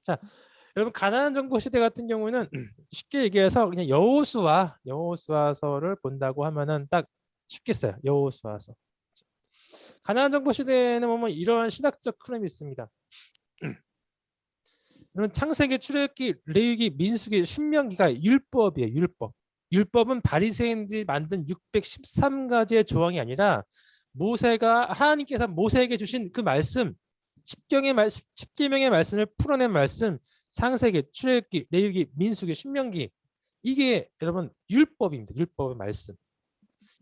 자, 여러분 가나안 정복 시대 같은 경우는 쉽게 얘기해서 그냥 여호수아서를 본다고 하면은 딱 쉽겠어요. 여호수아서. 가나안 정복 시대에는 보면 이러한 신학적 흐름이 있습니다. 그러면 창세기, 출애굽기, 레위기, 민수기, 신명기가 율법이에요. 율법. 율법은 바리새인들이 만든 613가지의 조항이 아니라 하나님께서 모세에게 주신 그 말씀, 십계명의 말씀을 풀어낸 말씀, 창세기, 출애굽기, 레위기, 민수기, 신명기, 이게 여러분 율법입니다. 율법의 말씀.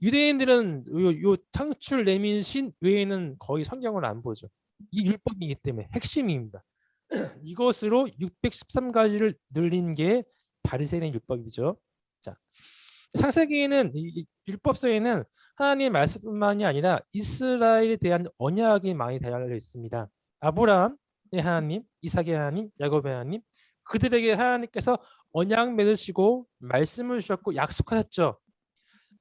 유대인들은 요 창출, 레민, 신 외에는 거의 성경을 안 보죠. 이 율법이기 때문에 핵심입니다. 이것으로 613가지를 늘린 게 바리새인의 율법이죠. 자, 창세기에는 이 율법서에는 하나님의 말씀뿐만이 아니라 이스라엘에 대한 언약이 많이 달려 있습니다. 아브라함의 하나님, 이삭의 하나님, 야곱의 하나님, 그들에게 하나님께서 언약 맺으시고 말씀을 주셨고 약속하셨죠.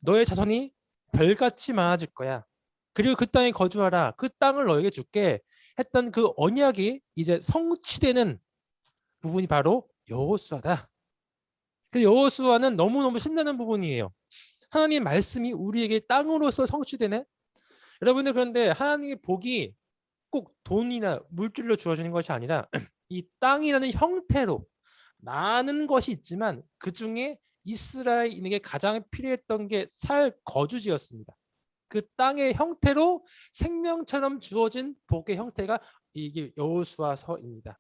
너의 자손이 별같이 많아질 거야. 그리고 그 땅에 거주하라. 그 땅을 너에게 줄게 했던 그 언약이 이제 성취되는 부분이 바로 여호수아다. 그 여호수아는 너무너무 신나는 부분이에요. 하나님 말씀이 우리에게 땅으로서 성취되네. 여러분들 그런데 하나님의 복이 꼭 돈이나 물질로 주어지는 것이 아니라 이 땅이라는 형태로 많은 것이 있지만 그 중에 이스라엘인에게 가장 필요했던 게 거주지였습니다. 그 땅의 형태로 생명처럼 주어진 복의 형태가 이게 여호수아서입니다.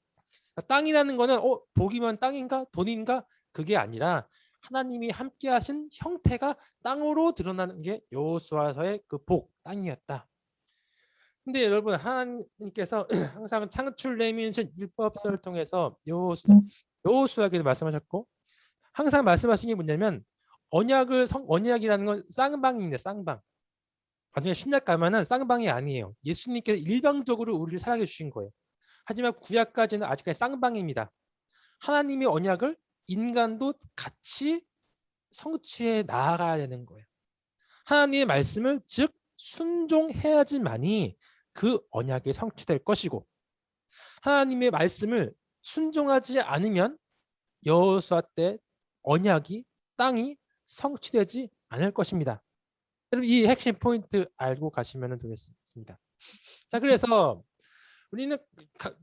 땅이라는 거는 복이면 땅인가 돈인가 그게 아니라 하나님이 함께하신 형태가 땅으로 드러나는 게 여호수아서의 그 복 땅이었다. 근데 여러분 하나님께서 항상 창출 레민신 율법서를 통해서 여호수아에게 말씀하셨고 항상 말씀하신 게 뭐냐면 언약이라는 건 쌍방입니다. 쌍방. 나중에 신약 가면은 쌍방이 아니에요. 예수님께서 일방적으로 우리를 사랑해 주신 거예요. 하지만 구약까지는 아직까지 쌍방입니다. 하나님의 언약을 인간도 같이 성취해 나아가야 되는 거예요. 하나님의 말씀을 즉 순종해야지만이 그 언약이 성취될 것이고 하나님의 말씀을 순종하지 않으면 여호수아 때 언약이 땅이 성취되지 않을 것입니다. 여러분 이 핵심 포인트 알고 가시면 되겠습니다. 자 그래서 우리는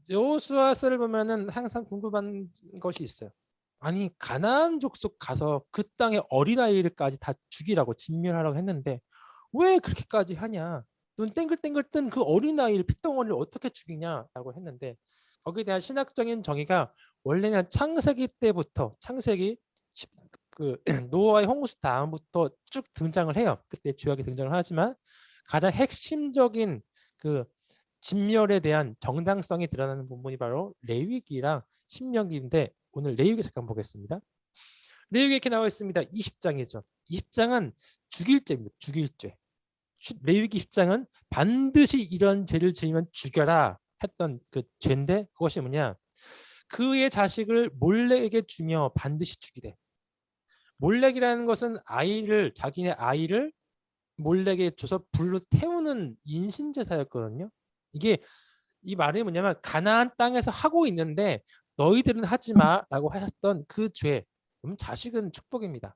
여호수아서를 보면은 항상 궁금한 것이 있어요. 아니 가나안 족속 가서 그 땅의 어린아이들까지 다 죽이라고 진멸하라고 했는데 왜 그렇게까지 하냐? 눈 땡글땡글 뜬 그 어린아이를 핏덩어리를 어떻게 죽이냐라고 했는데 거기에 대한 신학적인 정의가 원래는 창세기 때부터 창세기 그 노아의 홍수 다음부터 쭉 등장을 해요. 그때 주역이 등장을 하지만 가장 핵심적인 그 진멸에 대한 정당성이 드러나는 부분이 바로 레위기랑 신명기인데 오늘 레위기 잠깐 보겠습니다. 레위기 이렇게 나와 있습니다. 20장이죠. 20장은 죽일 죄입니다. 죽일 죄. 레위기 10장은 반드시 이런 죄를 지으면 죽여라 했던 그 죄인데 그것이 뭐냐? 그의 자식을 몰렉에게 주며 반드시 죽이래. 몰렉이라는 것은 자기네 아이를 몰렉에 줘서 불로 태우는 인신제사였거든요. 이게 이 말이 뭐냐면 가나안 땅에서 하고 있는데 너희들은 하지 마라고 하셨던 그 죄. 그럼 자식은 축복입니다.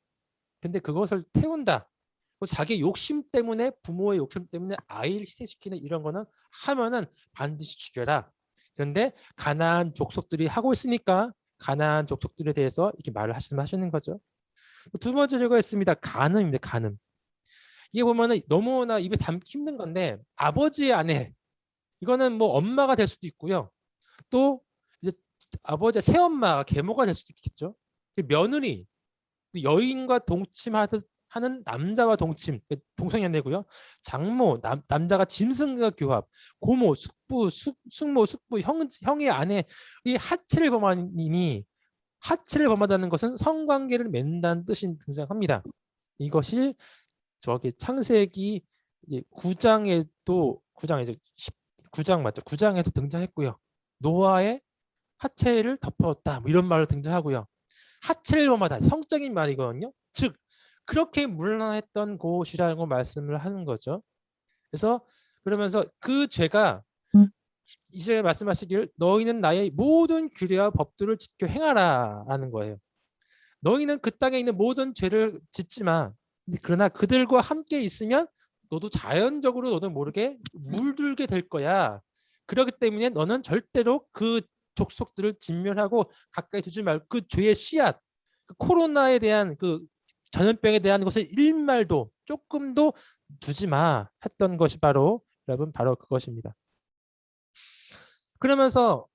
근데 그것을 태운다. 자기 욕심 때문에 부모의 욕심 때문에 아이를 희생시키는 이런 거는 하면은 반드시 죽여라. 그런데 가나안 족속들이 하고 있으니까 가나안 족속들에 대해서 이렇게 말씀하시는 거죠. 두 번째 죄가 있습니다. 간음입니다. 간음. 이게 보면은 너무나 입에 담기 힘든 건데 아버지의 아내 이거는 뭐 엄마가 될 수도 있고요. 또 이제 아버지의 새엄마가 계모가 될 수도 있겠죠. 며느리 여인과 동침하듯 하는 남자와 동침 동성연애고요. 장모 남자가 짐승과 교합, 고모 숙부 숙모 숙부 형의 아내 이 하체를 범하다는 것은 성관계를 맺는다는 뜻이 등장합니다. 이것이 저기 창세기 9장에도 9장 맞죠? 9장에도 등장했고요. 노아의 하체를 덮었다 뭐 이런 말로 등장하고요. 하체를 범하다 성적인 말이거든요. 즉 그렇게 문란했던 곳이라고 말씀을 하는 거죠. 그래서 그러면서 그 죄가 이제 말씀하시길 너희는 나의 모든 규례와 법들을 지켜 행하라 라는 거예요. 너희는 그 땅에 있는 모든 죄를 짓지 마. 그러나 그들과 함께 있으면 너도 자연적으로 너도 모르게 물들게 될 거야. 그렇기 때문에 너는 절대로 그 족속들을 진멸하고 가까이 두지 말고 그 죄의 씨앗, 그 코로나에 대한 그 전염병에 대한 것을 일말도 조금도 두지 마 했던 것이 바로 여러분 바로 그것입니다. 그러면서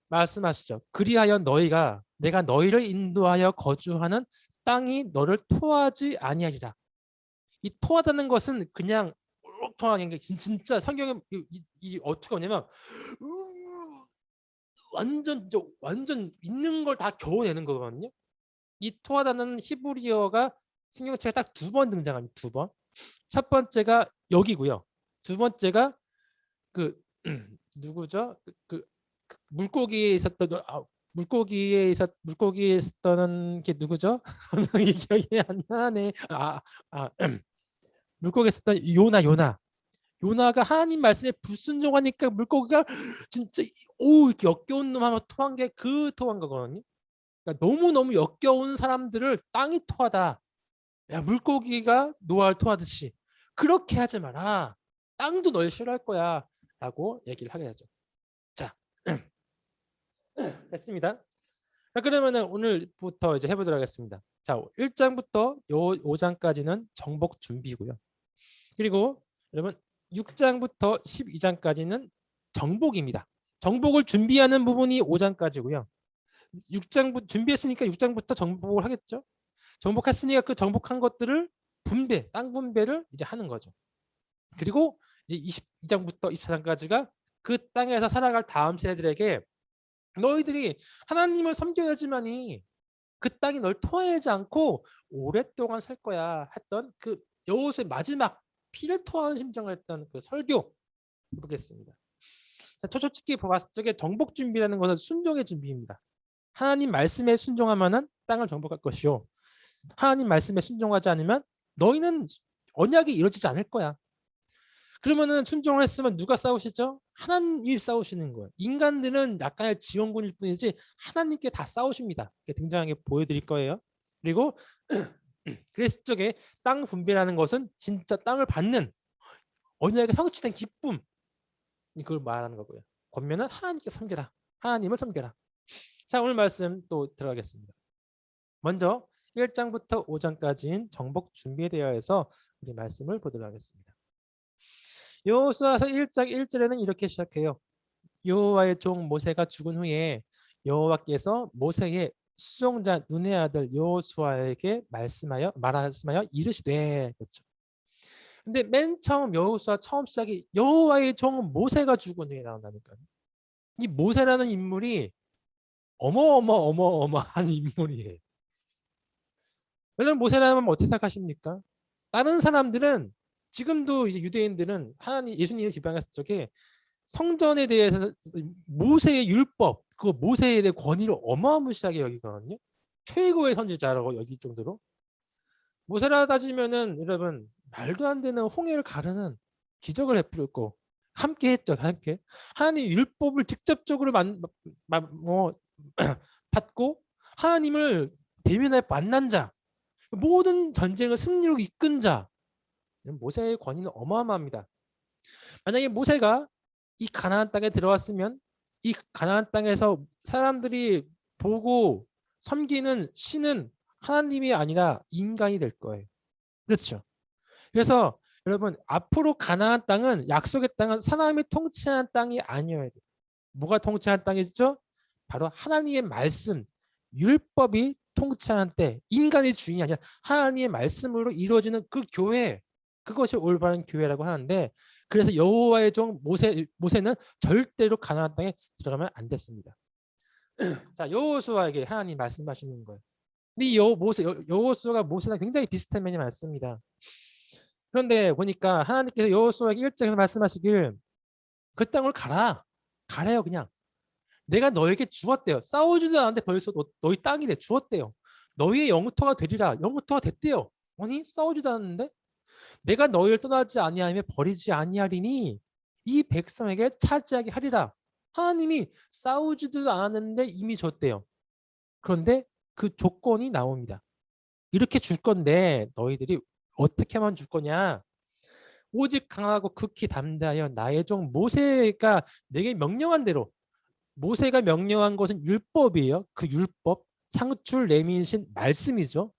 말씀하시죠. 그리하여 너희가 내가 너희를 인도하여 거주하는 땅이 너를 토하지 아니하리라. 이 토하다는 것은 그냥 토하는 게 진짜 성경에 이 어떻게 하냐면 완전 있는 걸 다 겨워내는 거거든요. 이 토하다는 히브리어가 성경책에 딱 2번 등장합니다. 2번. 첫 번째가 여기고요. 두 번째가 그 누구죠? 그 물고기에 있었던 물고기에 있었던 게 누구죠? 기억이 안 나네. 물고기에 있었던 요나가 하나님 말씀에 불순종하니까 물고기가 진짜 이렇게 역겨운 놈 하면 토한 게 그 토한 거거든요. 그러니까 너무너무 역겨운 사람들을 땅이 토하다. 야, 물고기가 노아를 토하듯이 그렇게 하지 마라. 땅도 널 싫어할 거야 라고 얘기를 하게 되죠. 자, 됐습니다. 자, 그러면은 오늘부터 이제 해보도록 하겠습니다. 자, 1장부터 5장까지는 정복 준비고요. 그리고 여러분 6장부터 12장까지는 정복입니다. 정복을 준비하는 부분이 5장까지고요. 6장 준비했으니까 6장부터 정복을 하겠죠. 정복했으니까 그 정복한 것들을 땅 분배를 이제 하는 거죠. 그리고 이제 22장부터 24장까지가 그 땅에서 살아갈 다음 세대들에게 너희들이 하나님을 섬겨야지만이 그 땅이 널 토하지 않고 오랫동안 살 거야 했던 그 여호수아의 마지막 피를 토하는 심정을 했던 그 설교 보겠습니다. 솔직히 봤을 적에 정복 준비라는 것은 순종의 준비입니다. 하나님 말씀에 순종하면은 땅을 정복할 것이요. 하나님 말씀에 순종하지 않으면 너희는 언약이 이루어지지 않을 거야. 그러면은 순종을 했으면 누가 싸우시죠? 하나님이 싸우시는 거예요. 인간들은 약간의 지원군일 뿐이지 하나님께 다 싸우십니다. 등장하게 보여드릴 거예요. 그리고 그랬을 적에 땅 분배라는 것은 진짜 땅을 받는 언약에 성취된 기쁨, 그걸 말하는 거고요. 권면은 하나님께 섬겨라. 하나님을 섬겨라. 자, 오늘 말씀 또 들어가겠습니다. 먼저 1장부터 5장까지인 정복 준비에 대하여서 우리 말씀을 보도록 하겠습니다. 여호수아서 1장 1절에는 이렇게 시작해요. 여호와의 종 모세가 죽은 후에 여호와께서 모세의 수종자 눈의 아들 여호수아에게 말씀하여 이르시되. 그렇죠. 근데 맨 처음 여호수아 처음 시작이 여호와의 종 모세가 죽은 후에 나온다니까요. 이 모세라는 인물이 어마어마한 인물이에요. 여러분 모세라면 어떻게 생각하십니까? 다른 사람들은 지금도 이제 유대인들은 하나님 예수님을 지방했을 적에 성전에 대해서 모세의 율법, 그 모세에 대한 권위를 어마무시하게 여기거든요. 최고의 선지자라고 여길 정도로. 모세라 따지면은 여러분 말도 안 되는 홍해를 가르는 기적을 베풀었고 함께 했죠. 함께 하나님 율법을 직접적으로 받고 하나님을 대면에 만난 자, 모든 전쟁을 승리로 이끈 자, 모세의 권위는 어마어마합니다. 만약에 모세가 이 가나안 땅에 들어왔으면 이 가나안 땅에서 사람들이 보고 섬기는 신은 하나님이 아니라 인간이 될 거예요. 그렇죠. 그래서 여러분 앞으로 가나안 땅은 약속의 땅은 사람이 통치하는 땅이 아니어야 돼요. 뭐가 통치하는 땅이죠? 바로 하나님의 말씀, 율법이 통치하는 때 인간의 주인이 아니라 하나님의 말씀으로 이루어지는 그 교회, 그것이 올바른 교회라고 하는데, 그래서 여호와의 종 모세는 절대로 가나안 땅에 들어가면 안 됐습니다. 자, 여호수아에게 하나님 말씀하시는 거예요. 근데 여호수아가 모세랑 굉장히 비슷한 면이 많습니다. 그런데 보니까 하나님께서 여호수아에게 1장에서 말씀하시길 그 땅을 가래요. 그냥 내가 너에게 주었대요. 싸우지도 않았는데 벌써 너희 땅이래. 주었대요. 너희의 영토가 되리라. 영토가 됐대요. 아니 싸우지도 않았는데 내가 너희를 떠나지 아니하며 버리지 아니하리니 이 백성에게 차지하게 하리라. 하나님이 싸우지도 않았는데 이미 줬대요. 그런데 그 조건이 나옵니다. 이렇게 줄 건데 너희들이 어떻게만 줄 거냐? 오직 강하고 극히 담대하여 나의 종 모세가 내게 명령한 대로, 모세가 명령한 것은 율법이에요. 그 율법, 상출 내민신 말씀이죠.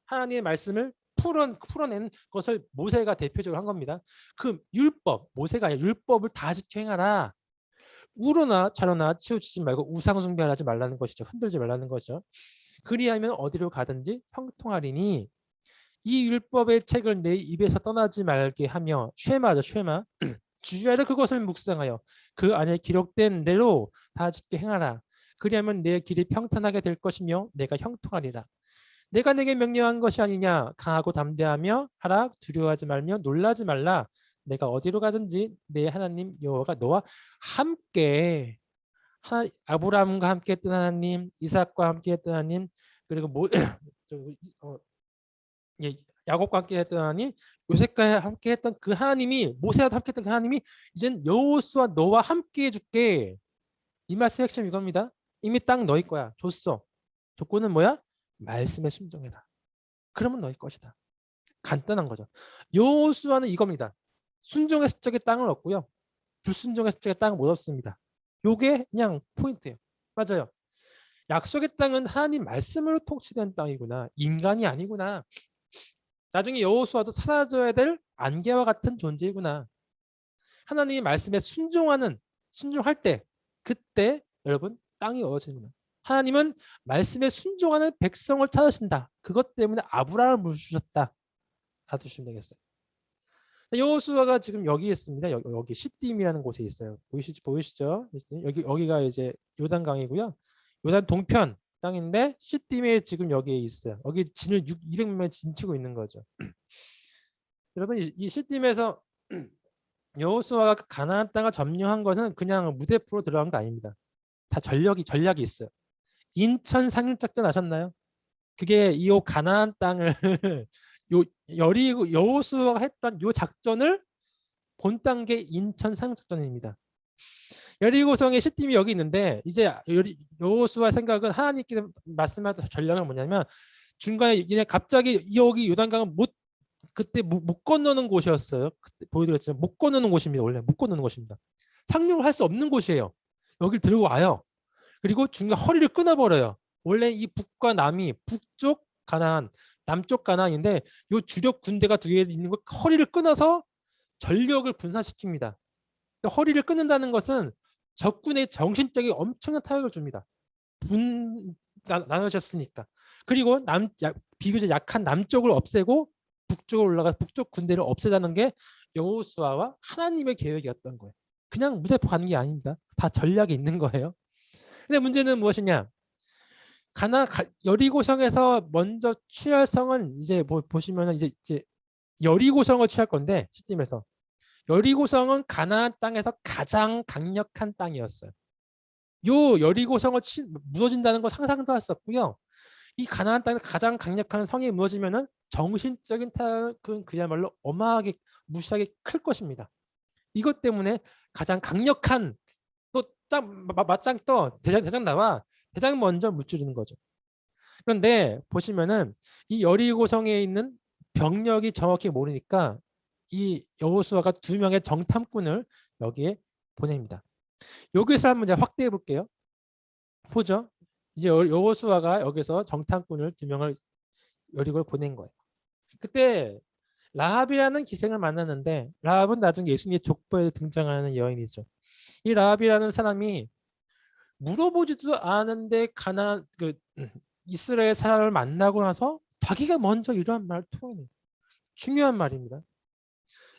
하나님의 말씀을 풀어낸 것을 모세가 대표적으로 한 겁니다. 그 율법, 모세가 아니라 율법을 다 지켜 행하라. 우러나 차려나 치우치지 말고 우상 숭배하지 말라는 것이죠. 흔들지 말라는 거죠. 그리하면 어디로 가든지 형통하리니, 이 율법의 책을 내 입에서 떠나지 말게 하며, 쉐마죠, 쉐마. 주야로 그것을 묵상하여 그 안에 기록된 대로 다 지켜 행하라. 그리하면 내 길이 평탄하게 될 것이며 내가 형통하리라. 내가 내게 명령한 것이 아니냐? 강하고 담대하며 하라. 두려워하지 말며 놀라지 말라. 내가 어디로 가든지 내 하나님 여호와가 너와 함께, 아브라함과 함께 했던 하나님, 이삭과 함께 했던 하나님, 그리고 예, 야곱과 함께 했던 하나님, 요셉과 함께 했던 그 하나님이, 모세와 함께 했던 그 하나님이 이젠 여호수아 너와 함께 해줄게. 이 말씀의 핵심 이겁니다. 이미 땅 너희 거야. 줬어. 조건은 뭐야? 말씀에 순종해라. 그러면 너희 것이다. 간단한 거죠. 여호수아는 이겁니다. 순종했을 적에 땅을 얻고요. 불순종했을 적에 땅을 못 얻습니다. 요게 그냥 포인트예요. 맞아요. 약속의 땅은 하나님 말씀으로 통치된 땅이구나. 인간이 아니구나. 나중에 여호수아도 사라져야 될 안개와 같은 존재이구나. 하나님의 말씀에 순종할 때, 그때 여러분 땅이 얻어지는구나. 하나님은 말씀에 순종하는 백성을 찾으신다. 그것 때문에 아브라함을 부르셨다. 놔두시면 되겠어요. 여호수아가 지금 여기 있습니다. 여기 시딤이라는 곳에 있어요. 보이시죠? 여기가 이제 요단강이고요. 요단 동편 땅인데 시딤에 지금 여기에 있어요. 여기 진을 200명 진치고 있는 거죠. 여러분 이 시딤에서 여호수아가 가나안 땅을 점령한 것은 그냥 무대포로 들어간 거 아닙니다. 다 전략이 있어요. 인천 상륙작전 아셨나요? 그게 이 가나안 땅을 여호수아가 했던 요 작전을 본 단계 인천 상륙작전입니다. 여리고성의 시팀이 여기 있는데 이제 여호수아 생각은 하나님께서 말씀하신 전략은 뭐냐면 중간에 그냥 갑자기 여기 요단강은 그때 못 건너는 곳이었어요. 그때 보여드렸지만 못 건너는 곳입니다. 원래 못 건너는 곳입니다. 상륙을 할 수 없는 곳이에요. 여길 들어와요. 그리고 중간 허리를 끊어버려요. 원래 이 북과 남이 북쪽 가나안, 남쪽 가나안인데 요 주력 군대가 두 개 있는 거 허리를 끊어서 전력을 분산시킵니다. 허리를 끊는다는 것은 적군의 정신적인 엄청난 타격을 줍니다. 나눠졌으니까. 그리고 비교적 약한 남쪽을 없애고 북쪽으로 올라가 북쪽 군대를 없애자는 게 여호수아와 하나님의 계획이었던 거예요. 그냥 무대포 가는 게 아닙니다. 다 전략이 있는 거예요. 근데 문제는 무엇이냐? 여리고성에서 먼저 취할 성은 이제 보시면 이제 여리고성을 취할 건데 시팀에서 여리고성은 가나안 땅에서 가장 강력한 땅이었어요. 요 여리고성을 무너진다는 거 상상도 할 수 없고요. 이 가나안 땅에 가장 강력한 성이 무너지면은 정신적인 타격은 그야말로 어마하게 무시하게 클 것입니다. 이것 때문에 가장 강력한 맞짱 떠 대장 나와 대장 먼저 무찌르는 거죠. 그런데 보시면은 이 여리고성에 있는 병력이 정확히 모르니까 이 여호수아가 2명의 정탐꾼을 여기에 보냅니다. 여기서 한번 이제 확대해 볼게요. 보죠. 이제 여호수아가 여기서 정탐꾼을 2명을 여리고에 보낸 거예요. 그때 라합이라는 기생을 만났는데 라합은 나중에 예수님의 족보에 등장하는 여인이죠. 이 라합이라는 사람이 물어보지도 않았는데 이스라엘 사람을 만나고 나서 자기가 먼저 이러한 말을 통해내요. 중요한 말입니다.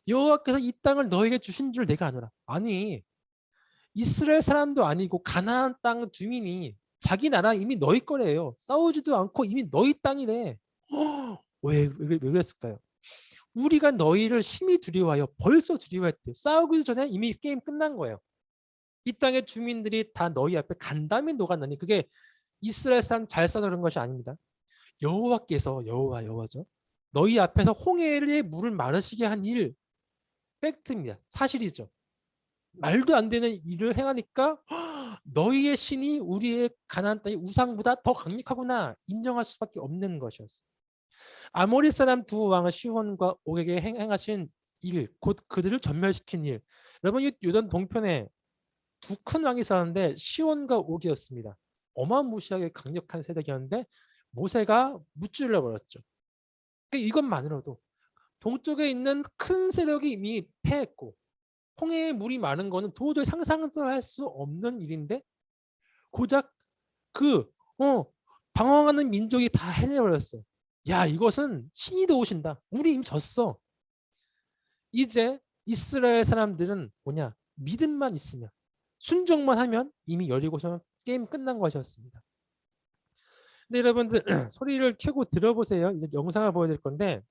여호와께서 이 땅을 너에게 주신 줄 내가 아노라. 아니 이스라엘 사람도 아니고 가나안 땅 주민이 자기 나라 이미 너희 거래요. 싸우지도 않고 이미 너희 땅이래. 왜 그랬을까요? 우리가 너희를 심히 두려워하여 벌써 두려워했대요. 싸우기 전에 이미 게임 끝난 거예요. 이 땅의 주민들이 다 너희 앞에 간담이 녹았나니 그게 이스라엘 사람 잘 싸서 그런 것이 아닙니다. 여호와께서 여호와죠. 너희 앞에서 홍해의 물을 마르시게 한 일 팩트입니다. 사실이죠. 말도 안 되는 일을 행하니까 너희의 신이 우리의 가나안 땅의 우상보다 더 강력하구나 인정할 수밖에 없는 것이었어요. 아모리 사람 두 왕은 시혼과 옥에게 행하신 일, 곧 그들을 전멸시킨 일. 여러분 이 요단 동편에 두 큰 왕이 있었는데 시온과 옥이었습니다. 어마무시하게 강력한 세력이었는데 모세가 무찌르려 버렸죠. 그러니까 이것만으로도 동쪽에 있는 큰 세력이 이미 패했고 홍해에 물이 많은 거는 도저히 상상도 할 수 없는 일인데 고작 그 방황하는 민족이 다 해내버렸어요. 야 이것은 신이 도우신다. 우리 이미 졌어. 이제 이스라엘 사람들은 뭐냐 믿음만 있으면 순종만 하면 이미 여리고서 게임 끝난 것이었습니다. 근데 여러분들 소리를 켜고 들어보세요. 이제 영상을 보여드릴 건데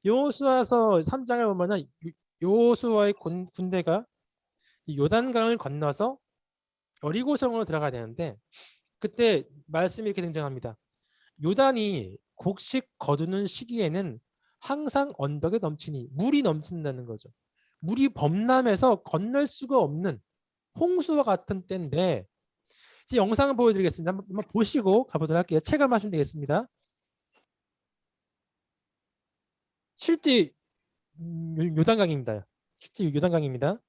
여호수아서 3장을 보면은 여호수아의 군대가 요단강을 건너서 여리고성으로 들어가야 되는데 그때 말씀이 이렇게 등장합니다. 요단이 곡식 거두는 시기에는 항상 언덕에 넘치니 물이 넘친다는 거죠. 물이 범람해서 건널 수가 없는 홍수와 같은 때인데 이제 영상을 보여드리겠습니다. 한번 보시고 가보도록 할게요. 체감하시면 되겠습니다. 실제 요단강입니다. 실제 요단강입니다.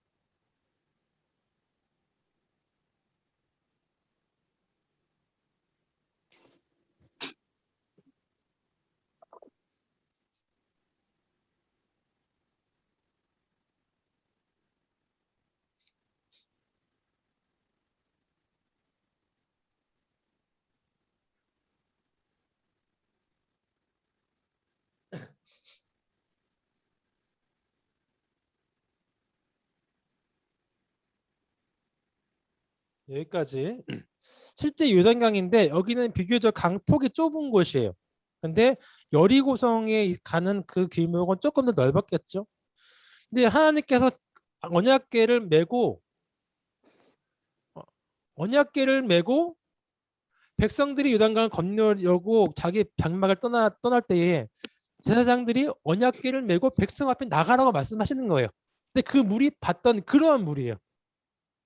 여기까지. 실제 요단강인데 여기는 비교적 강폭이 좁은 곳이에요. 근데 여리고성에 가는 그 길목은 조금 더 넓었겠죠. 근데 하나님께서 언약궤를 메고 어, 언약궤를 메고 백성들이 요단강을 건너려고 자기 장막을 떠날 때에 제사장들이 언약궤를 메고 백성 앞에 나가라고 말씀하시는 거예요. 근데 그 물이 봤던 그러한 물이에요.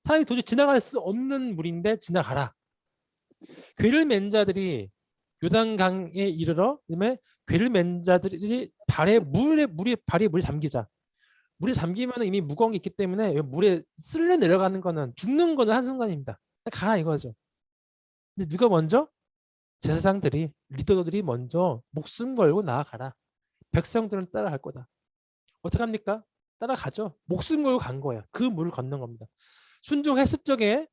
사람이 도저히 지나갈 수 없는 물인데 지나가라. 궤를 맨 자들이 요단강에 이르러 그다음에 궤를 맨 자들이 발에 물이 잠기자. 물에 잠기면 이미 무거운 게 있기 때문에 물에 쓸려 내려가는 거는 죽는 거는 한순간입니다. 가라 이거죠. 근데 누가 먼저? 제사장들이 리더들이 먼저 목숨 걸고 나아가라. 백성들은 따라갈 거다. 어떻게 합니까? 따라가죠. 목숨 걸고 간 거야. 그 물을 건넌 겁니다. 순종했을 적에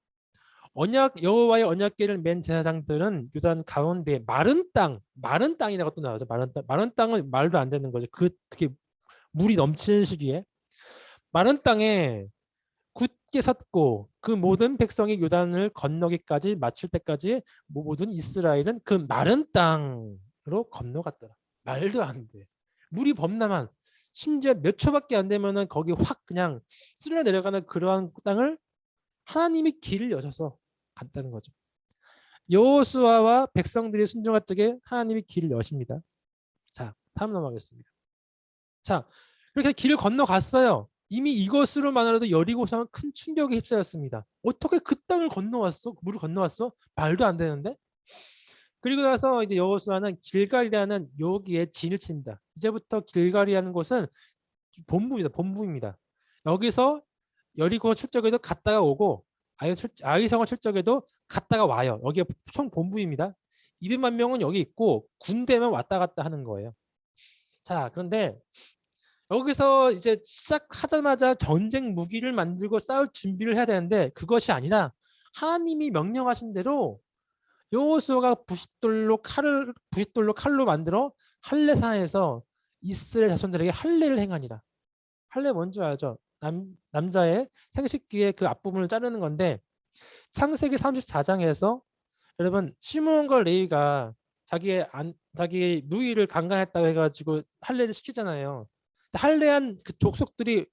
여호와의 언약궤를 맨 제사장들은 요단 가운데 마른 땅이라고 또 나오죠. 마른 땅은 말도 안 되는 거죠. 그게 물이 넘치는 시기에 마른 땅에 굳게 섰고 그 모든 백성이 요단을 건너기까지 마칠 때까지 모든 이스라엘은 그 마른 땅으로 건너갔더라. 말도 안 돼. 물이 범람한 심지어 몇 초밖에 안 되면은 거기 확 그냥 쓸려 내려가는 그러한 땅을 하나님이 길을 여셔서 갔다는 거죠. 여호수아와 백성들이 순종할 적에 하나님이 길을 여십니다. 자, 다음 넘어가겠습니다. 자, 이렇게 길을 건너갔어요. 이미 이것으로만으로도 여리고성은 큰 충격에 휩싸였습니다. 어떻게 그 땅을 건너왔어? 물을 건너왔어? 말도 안 되는데. 그리고 나서 이제 여호수아는 길갈이라는 여기에 진을 칩니다. 이제부터 길갈이라는 곳은 본부입니다. 여기서 여리고 출적에도 갔다가 오고 아이성을 출적에도 갔다가 와요. 여기가 총 본부입니다. 200만 명은 여기 있고 군대만 왔다 갔다 하는 거예요. 자, 그런데 여기서 이제 시작하자마자 전쟁 무기를 만들고 싸울 준비를 해야 되는데 그것이 아니라 하나님이 명령하신 대로 여호수아가 부싯돌로 칼로 만들어 할례산에서 이스라엘 자손들에게 할례를 행하니라. 할례 뭔지 알죠? 남자의 생식기의 그 앞부분을 자르는 건데 창세기 34장에서 여러분 시므온과 레위가 자기 누이를 강간했다고 해가지고 할례를 시키잖아요. 할례한 그 족속들이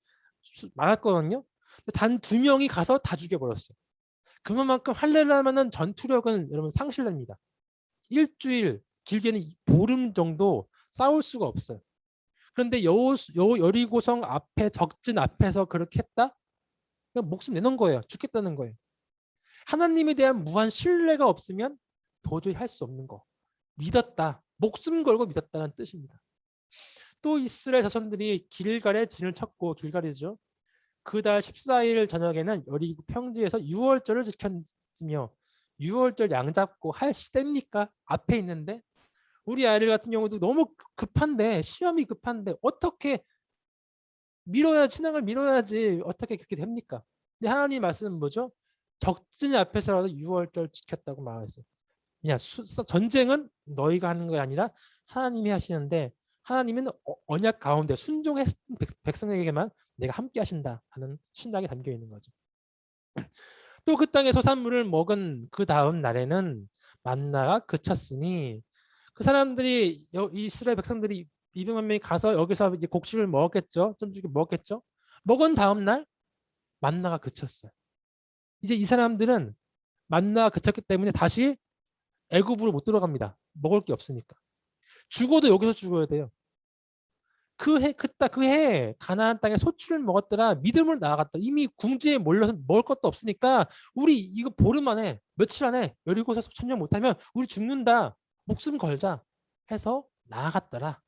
많았거든요. 단 2명이 가서 다 죽여버렸어요. 그만큼 할례를 하면은 전투력은 여러분 상실됩니다. 일주일 길게는 보름 정도 싸울 수가 없어요. 그런데 여리고성 앞에 적진 앞에서 그렇게 했다? 그냥 목숨 내놓은 거예요. 죽겠다는 거예요. 하나님에 대한 무한 신뢰가 없으면 도저히 할 수 없는 거. 믿었다. 목숨 걸고 믿었다는 뜻입니다. 또 이스라엘 자손들이 길갈에 진을 쳤고, 길갈이죠. 그달 14일 저녁에는 여리고 평지에서 유월절을 지켰으며, 유월절 양 잡고 할 시대입니까? 앞에 있는데. 우리 아이들 같은 경우도 너무 급한데, 시험이 급한데 어떻게 신앙을 밀어야지 어떻게 그렇게 됩니까? 근데 하나님 말씀은 뭐죠? 적진이 앞에서라도 유월절 지켰다고 말했어요. 그냥 전쟁은 너희가 하는 게 아니라 하나님이 하시는데, 하나님은 언약 가운데 순종했던 백성에게만 내가 함께 하신다 하는 신학이 담겨 있는 거죠. 또 그 땅의 소산물을 먹은 그 다음 날에는 만나가 그쳤으니, 그 사람들이 이스라엘 백성들이 200만 명이 가서 여기서 이제 곡식을 먹었겠죠. 좀 주게 먹었겠죠. 먹은 다음 날 만나가 그쳤어요. 이제 이 사람들은 만나가 그쳤기 때문에 다시 애굽으로 못 들어갑니다. 먹을 게 없으니까. 죽어도 여기서 죽어야 돼요. 그 해 가나안 땅에 소출을 먹었더라. 믿음을 나아갔다. 이미 궁지에 몰려서 먹을 것도 없으니까 우리 이거 보름 안에 며칠 안에 여리고에서 천년 못하면 우리 죽는다. 목숨 걸자 해서 나아갔더라.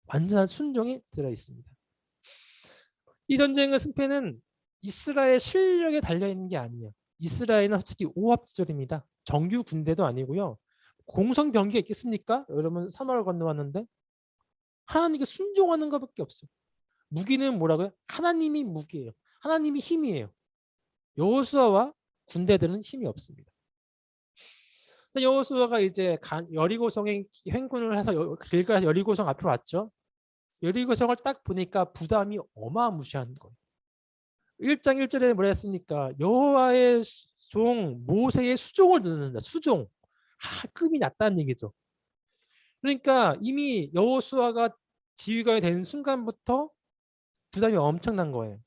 완전한 순종이 들어 있습니다. 이 전쟁의 승패는 이스라엘 실력에 달려 있는 게 아니에요. 이스라엘은 솔직히 오합지졸입니다. 정규 군대도 아니고요. 공성병기가 있겠습니까? 여러분 사막을 건너왔는데 하나님께 순종하는 것밖에 없어요. 무기는 뭐라고요? 하나님이 무기예요. 하나님이 힘이에요. 여호수아와 군대들은 힘이 없습니다. 여호수아가 이제 여리고성에 행군을 해서 길가에서 여리고성 앞으로 왔죠. 여리고성을 딱 보니까 부담이 어마무시한 거예요. 1장 1절에 뭐라 했습니까? 여호와의 종 모세의 수종을 듣는다. 수종. 급이 낮다는 얘기죠. 그러니까 이미 여호수아가 지휘관이 된 순간부터 부담이 엄청난 거예요.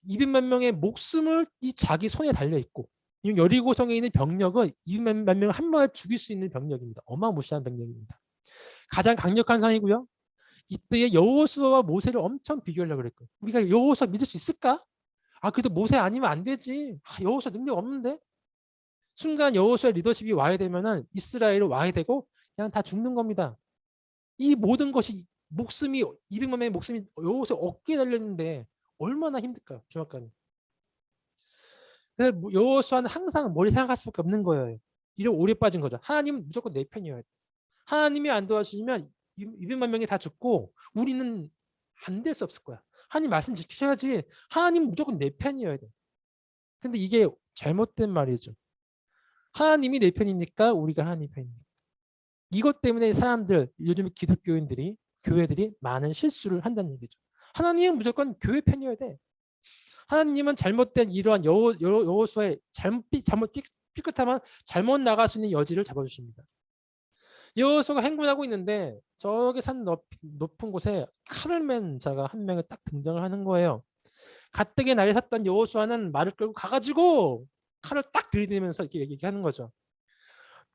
200만 명의 목숨을 이 자기 손에 달려 있고, 여리고성에 있는 병력은 200만 명을 한 번에 죽일 수 있는 병력입니다. 어마무시한 병력입니다. 가장 강력한 상이고요. 이때에 여호수아와 모세를 엄청 비교하려고 그랬거든요. 우리가 여호수아 믿을 수 있을까? 그래도 모세 아니면 안 되지. 여호수아 능력 없는데. 순간 여호수아의 리더십이 와야 되면은 이스라엘이 와야 되고 그냥 다 죽는 겁니다. 이 모든 것이 200만 명의 목숨이 여호수아 어깨에 달렸는데 얼마나 힘들까, 중압감이. 그래서 여호수아는 항상 머리 생각할 수밖에 없는 거예요. 이런 오래 빠진 거죠. 하나님은 무조건 내 편이어야 돼. 하나님이 안 도와주시면 200만 명이 다 죽고 우리는 안 될 수 없을 거야. 하나님 말씀 지키셔야지. 하나님은 무조건 내 편이어야 돼. 근데 이게 잘못된 말이죠. 하나님이 내 편이니까 우리가 하나님 편입니다. 이것 때문에 사람들, 요즘 기독교인들이, 교회들이 많은 실수를 한다는 얘기죠. 하나님은 무조건 교회 편이어야 돼. 하나님은 잘못된 이러한 여호수아의 잘못 삐끗하면 잘못 나갈 수 있는 여지를 잡아주십니다. 여호수아가 행군하고 있는데 저기 산 높은 곳에 칼을 맨 자가 한 명이 딱 등장을 하는 거예요. 가뜩이 날이 섰던 여호수아는 말을 끌고 가가지고 칼을 딱 들이대면서 이렇게 얘기하는 거죠.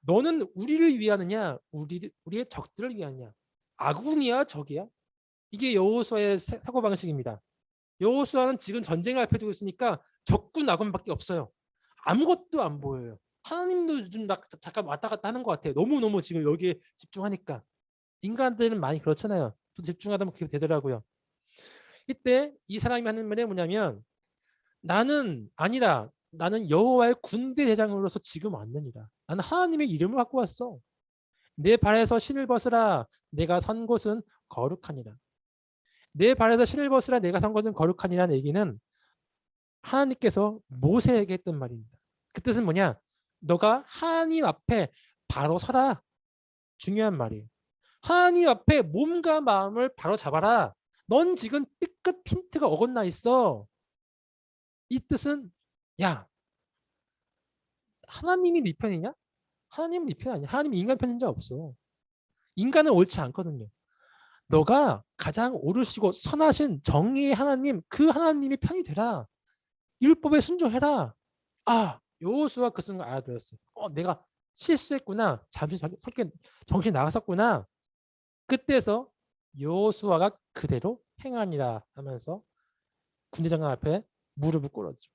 너는 우리를 위하느냐, 우리의 적들을 위하느냐, 아군이야, 적이야? 이게 여호수아의 사고방식입니다. 여호수아는 지금 전쟁을 앞에 두고 있으니까 적군 아군밖에 없어요. 아무것도 안 보여요. 하나님도 좀 잠깐 왔다 갔다 하는 것 같아요. 너무너무 지금 여기에 집중하니까. 인간들은 많이 그렇잖아요. 또 집중하다 보면 그렇게 되더라고요. 이때 이 사람이 하는 말이 뭐냐면, 나는 여호와의 군대 대장으로서 지금 왔느니라. 나는 하나님의 이름을 갖고 왔어. 내 발에서 신을 벗으라. 내가 선 곳은 거룩하니라. 내 발에서 신을 벗으라. 내가 선 곳은 거룩하니라는 얘기는 하나님께서 모세에게 했던 말입니다. 그 뜻은 뭐냐? 너가 하나님 앞에 바로 서라. 중요한 말이에요. 하나님 앞에 몸과 마음을 바로 잡아라. 넌 지금 삐끗 핀트가 어긋나 있어. 이 뜻은, 야, 하나님이 네 편이냐? 하나님은 네 편 아니야. 하나님이 인간 편인 적 없어. 인간은 옳지 않거든요. 너가 가장 옳으시고 선하신 정의의 하나님, 그 하나님의 편이 되라. 율법에 순종해라. 여호수아 그 순간 알아들었어요. 내가 실수했구나. 잠시 정신 나갔었구나. 그때서 여호수아가 그대로 행하니라 하면서 군대장관 앞에 무릎을 꿇었죠.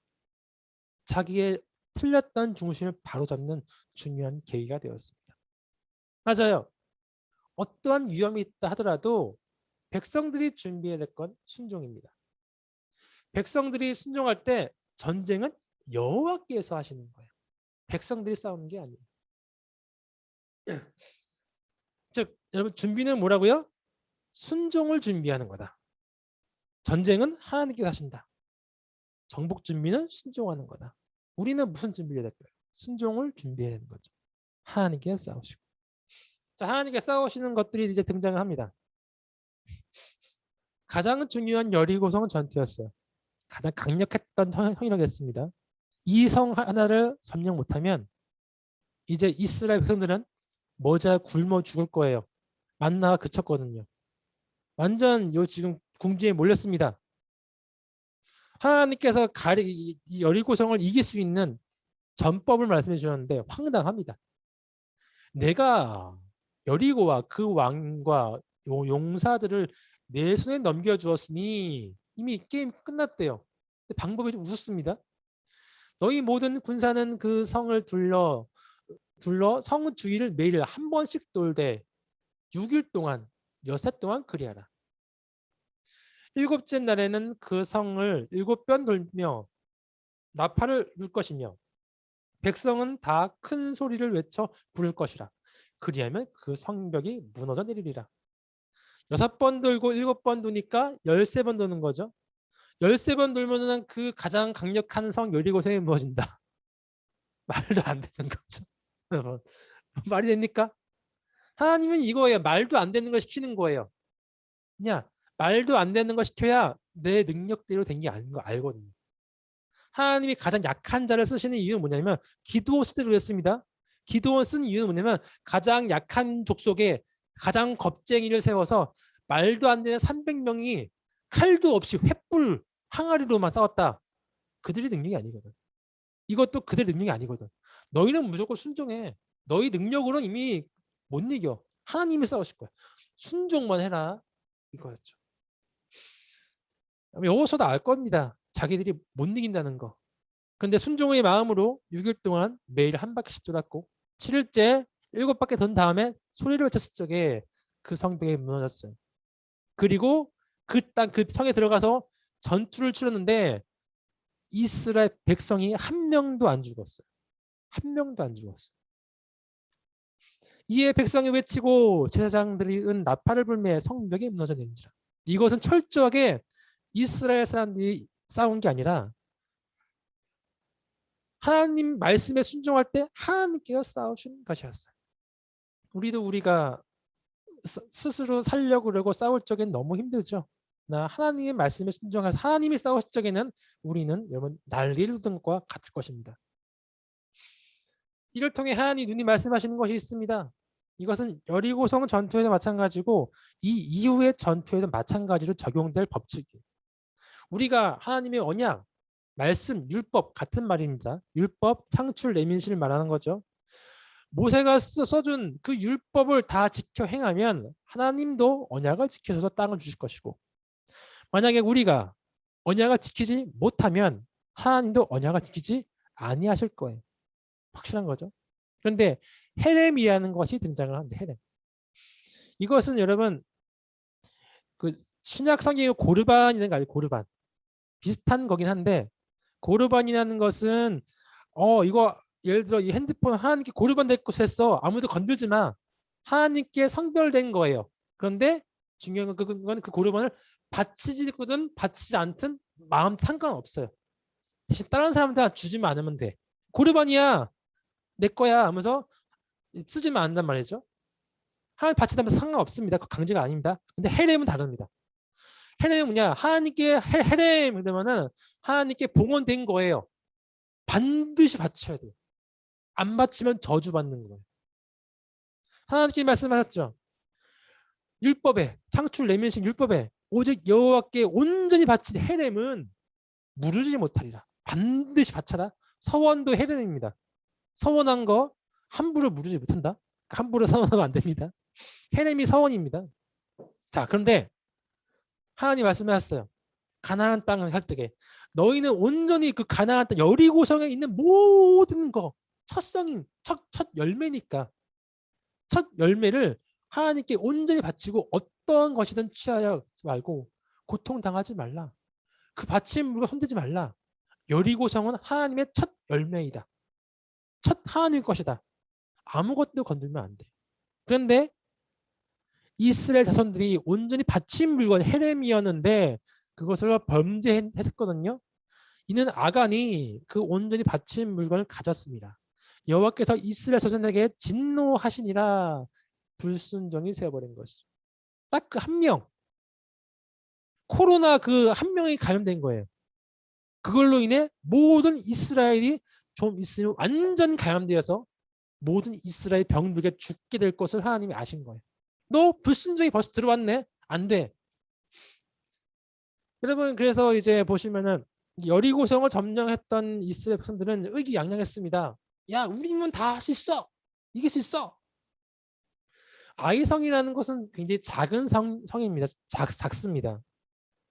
자기의 틀렸던 중심을 바로잡는 중요한 계기가 되었습니다. 맞아요. 어떠한 위험이 있다 하더라도 백성들이 준비해야 될 건 순종입니다. 백성들이 순종할 때 전쟁은 여호와께서 하시는 거예요. 백성들이 싸우는 게 아니에요. 즉 여러분 준비는 뭐라고요? 순종을 준비하는 거다. 전쟁은 하나님께서 하신다. 정복 준비는 순종하는 거다. 우리는 무슨 준비를 해야 될까요? 순종을 준비해야 되는 거죠. 하나님께 싸우시고. 자, 하나님께 싸우시는 것들이 이제 등장을 합니다. 가장 중요한 여리고성 전투였어요. 가장 강력했던 성이라겠습니다. 이 성 하나를 점령 못하면 이제 이스라엘 백성들은 모자 굶어 죽을 거예요. 만나가 그쳤거든요. 완전 요 지금 궁지에 몰렸습니다. 하나님께서 이 여리고성을 이길 수 있는 전법을 말씀해 주셨는데 황당합니다. 내가 여리고와 그 왕과 용사들을 내 손에 넘겨주었으니 이미 게임 끝났대요. 방법이 좀 우습습니다. 너희 모든 군사는 그 성을 둘러 성 주위를 매일 한 번씩 돌되 6일 동안 여세 동안 그리하라. 7째 날에는 그 성을 7번 돌며 나팔을 불 것이며 백성은 다 큰 소리를 외쳐 부를 것이라. 그리하면 그 성벽이 무너져 내리리라. 6번 돌고 7번 도니까 13번 도는 거죠. 13번 돌면은 그 가장 강력한 성 여리고성이 무너진다. 말도 안 되는 거죠. 말이 됩니까? 하나님은 이거예요. 말도 안 되는 걸 시키는 거예요. 그냥 말도 안 되는 거 시켜야 내 능력대로 된 게 아닌 거 알거든요. 하나님이 가장 약한 자를 쓰시는 이유는 뭐냐면 기드온 시대로 했습니다. 기드온 쓴 이유는 뭐냐면 가장 약한 족속에 가장 겁쟁이를 세워서 말도 안 되는 300명이 칼도 없이 횃불 항아리로만 싸웠다. 그들의 능력이 아니거든. 이것도 그들의 능력이 아니거든. 너희는 무조건 순종해. 너희 능력으로는 이미 못 이겨. 하나님이 싸우실 거야. 순종만 해라. 이거였죠. 여호수아도 알 겁니다. 자기들이 못 이긴다는 거. 그런데 순종의 마음으로 6일 동안 매일 한 바퀴씩 돌았고 7일째 7바퀴 돈 다음에 소리를 외쳤을 적에 그 성벽이 무너졌어요. 그리고 그 성에 들어가서 전투를 치렀는데 이스라엘 백성이 한 명도 안 죽었어요. 한 명도 안 죽었어요. 이에 백성이 외치고 제사장들이 은 나팔을 불매 성벽이 무너져 내린지라. 이것은 철저하게 이스라엘 사람들이 싸운 게 아니라 하나님 말씀에 순종할 때 하나님께서 싸우신 것이었어요. 우리가 스스로 살려고 그러고 싸울 적엔 너무 힘들죠. 나 하나님의 말씀에 순종해서 하나님이 싸우실 적에는 우리는 여러분 난리를 던 것과 같을 것입니다. 이를 통해 하나님 눈이 말씀하시는 것이 있습니다. 이것은 여리고성 전투에서 마찬가지고 이 이후의 전투에서 마찬가지로 적용될 법칙이에요. 우리가 하나님의 언약, 말씀, 율법 같은 말입니다. 율법, 창출, 레민시를 말하는 거죠. 모세가 써준 그 율법을 다 지켜 행하면 하나님도 언약을 지켜줘서 땅을 주실 것이고 만약에 우리가 언약을 지키지 못하면 하나님도 언약을 지키지 아니하실 거예요. 확실한 거죠. 그런데 헤렘이라는 것이 등장을 하는데 헤렘. 이것은 여러분 그 신약 성경의 고르반이라는 거 아니에요? 고르반. 비슷한 거긴 한데 고르반이라는 것은 이거 예를 들어 이 핸드폰 하나님께 고르반 될 것을 했어. 아무도 건들지 마. 하나님께 성별된 거예요. 그런데 중요한 건 그 고르반을 바치지든 바치지 않든 마음 상관없어요. 대신 다른 사람한테 주지만 않으면 돼. 고르반이야. 내 거야 하면서 쓰지만 않는단 말이죠. 하나님 바치다면 상관없습니다. 강제가 아닙니다. 근데 헤렘은 다릅니다. 헤렘은 뭐냐? 하나님께 헤렘 그러면은 하나님께 봉헌된 거예요. 반드시 바쳐야 돼요. 안 바치면 저주받는 거예요. 하나님께 말씀하셨죠. 율법에 창출 레면식 율법에 오직 여호와께 온전히 바친 헤렘은 무르지 못하리라. 반드시 바쳐라. 서원도 헤렘입니다. 서원한 거 함부로 무르지 못한다. 함부로 서원하면 안 됩니다. 헤렘이 서원입니다. 자, 그런데 하나님 말씀하셨어요. 가나안 땅을 할 적에 너희는 온전히 그 가나안 땅 여리고성에 있는 모든 거 첫성인 첫 열매니까 첫 열매를 하나님께 온전히 바치고 어떠한 것이든 취하지 말고 고통당하지 말라. 그 바친 물건 손대지 말라. 여리고성은 하나님의 첫 열매이다. 첫 하나님 것이다. 아무것도 건들면 안 돼. 그런데 이스라엘 자손들이 온전히 바친 물건 헤렘이었는데 그것을 범죄했거든요. 이는 아간이 그 온전히 바친 물건을 가졌습니다. 여호와께서 이스라엘 자손에게 진노하시니라 불순종이 세워버린 것이죠. 딱 그 한 명, 코로나 그 한 명이 감염된 거예요. 그걸로 인해 모든 이스라엘이 좀 있으면 완전 감염되어서 모든 이스라엘 병들게 죽게 될 것을 하나님이 아신 거예요. 너 불순종이 벌써 들어왔네? 안 돼. 여러분 그래서 이제 보시면은 여리고성을 점령했던 이스라엘 백성들은 의기양양했습니다. 야 우리는 다 할 수 있어. 이길 수 있어. 아이성이라는 것은 굉장히 작은 성입니다. 작습니다.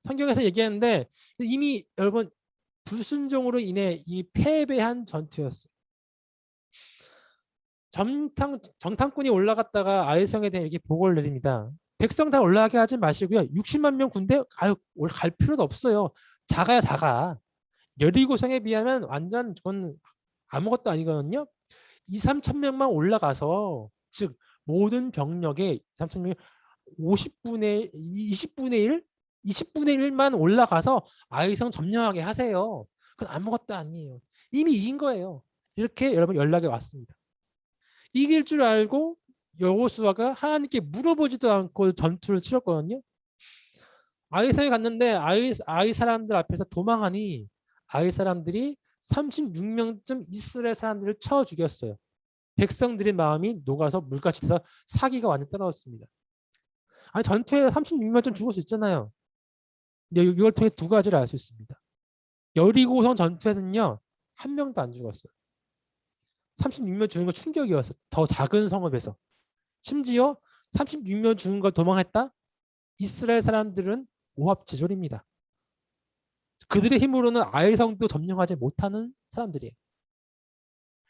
성경에서 얘기하는데 이미 여러분 불순종으로 인해 이미 패배한 전투였어요. 정탐꾼이 올라갔다가 아이성에 대해 이렇게 보고를 내립니다. 백성 다 올라가게 하지 마시고요. 60만 명 군대 갈 필요도 없어요. 작아야 작아. 여리고성에 비하면 완전 그건 아무것도 아니거든요. 2, 3천 명만 올라가서 즉 모든 병력의 3천 명이 50분의 20분의 1, 20분의 1만 올라가서 아이성 점령하게 하세요. 그건 아무것도 아니에요. 이미 이긴 거예요. 이렇게 여러분 연락이 왔습니다. 이길 줄 알고 여호수아가 하나님께 물어보지도 않고 전투를 치렀거든요. 아이성에 갔는데 아이 사람들 앞에서 도망하니 아이 사람들이 36명쯤 이스라엘 사람들을 쳐 죽였어요. 백성들의 마음이 녹아서 물같이 돼서 사기가 완전 떨어졌습니다. 아니 전투에 36명쯤 죽을 수 있잖아요. 근데 이걸 통해 두 가지를 알 수 있습니다. 여리고성 전투에서는요. 한 명도 안 죽었어요. 36명 죽은 거 충격이었어. 더 작은 성읍에서. 심지어 36명 죽은 걸 도망했다? 이스라엘 사람들은 오합지졸입니다. 그들의 힘으로는 아이성도 점령하지 못하는 사람들이에요.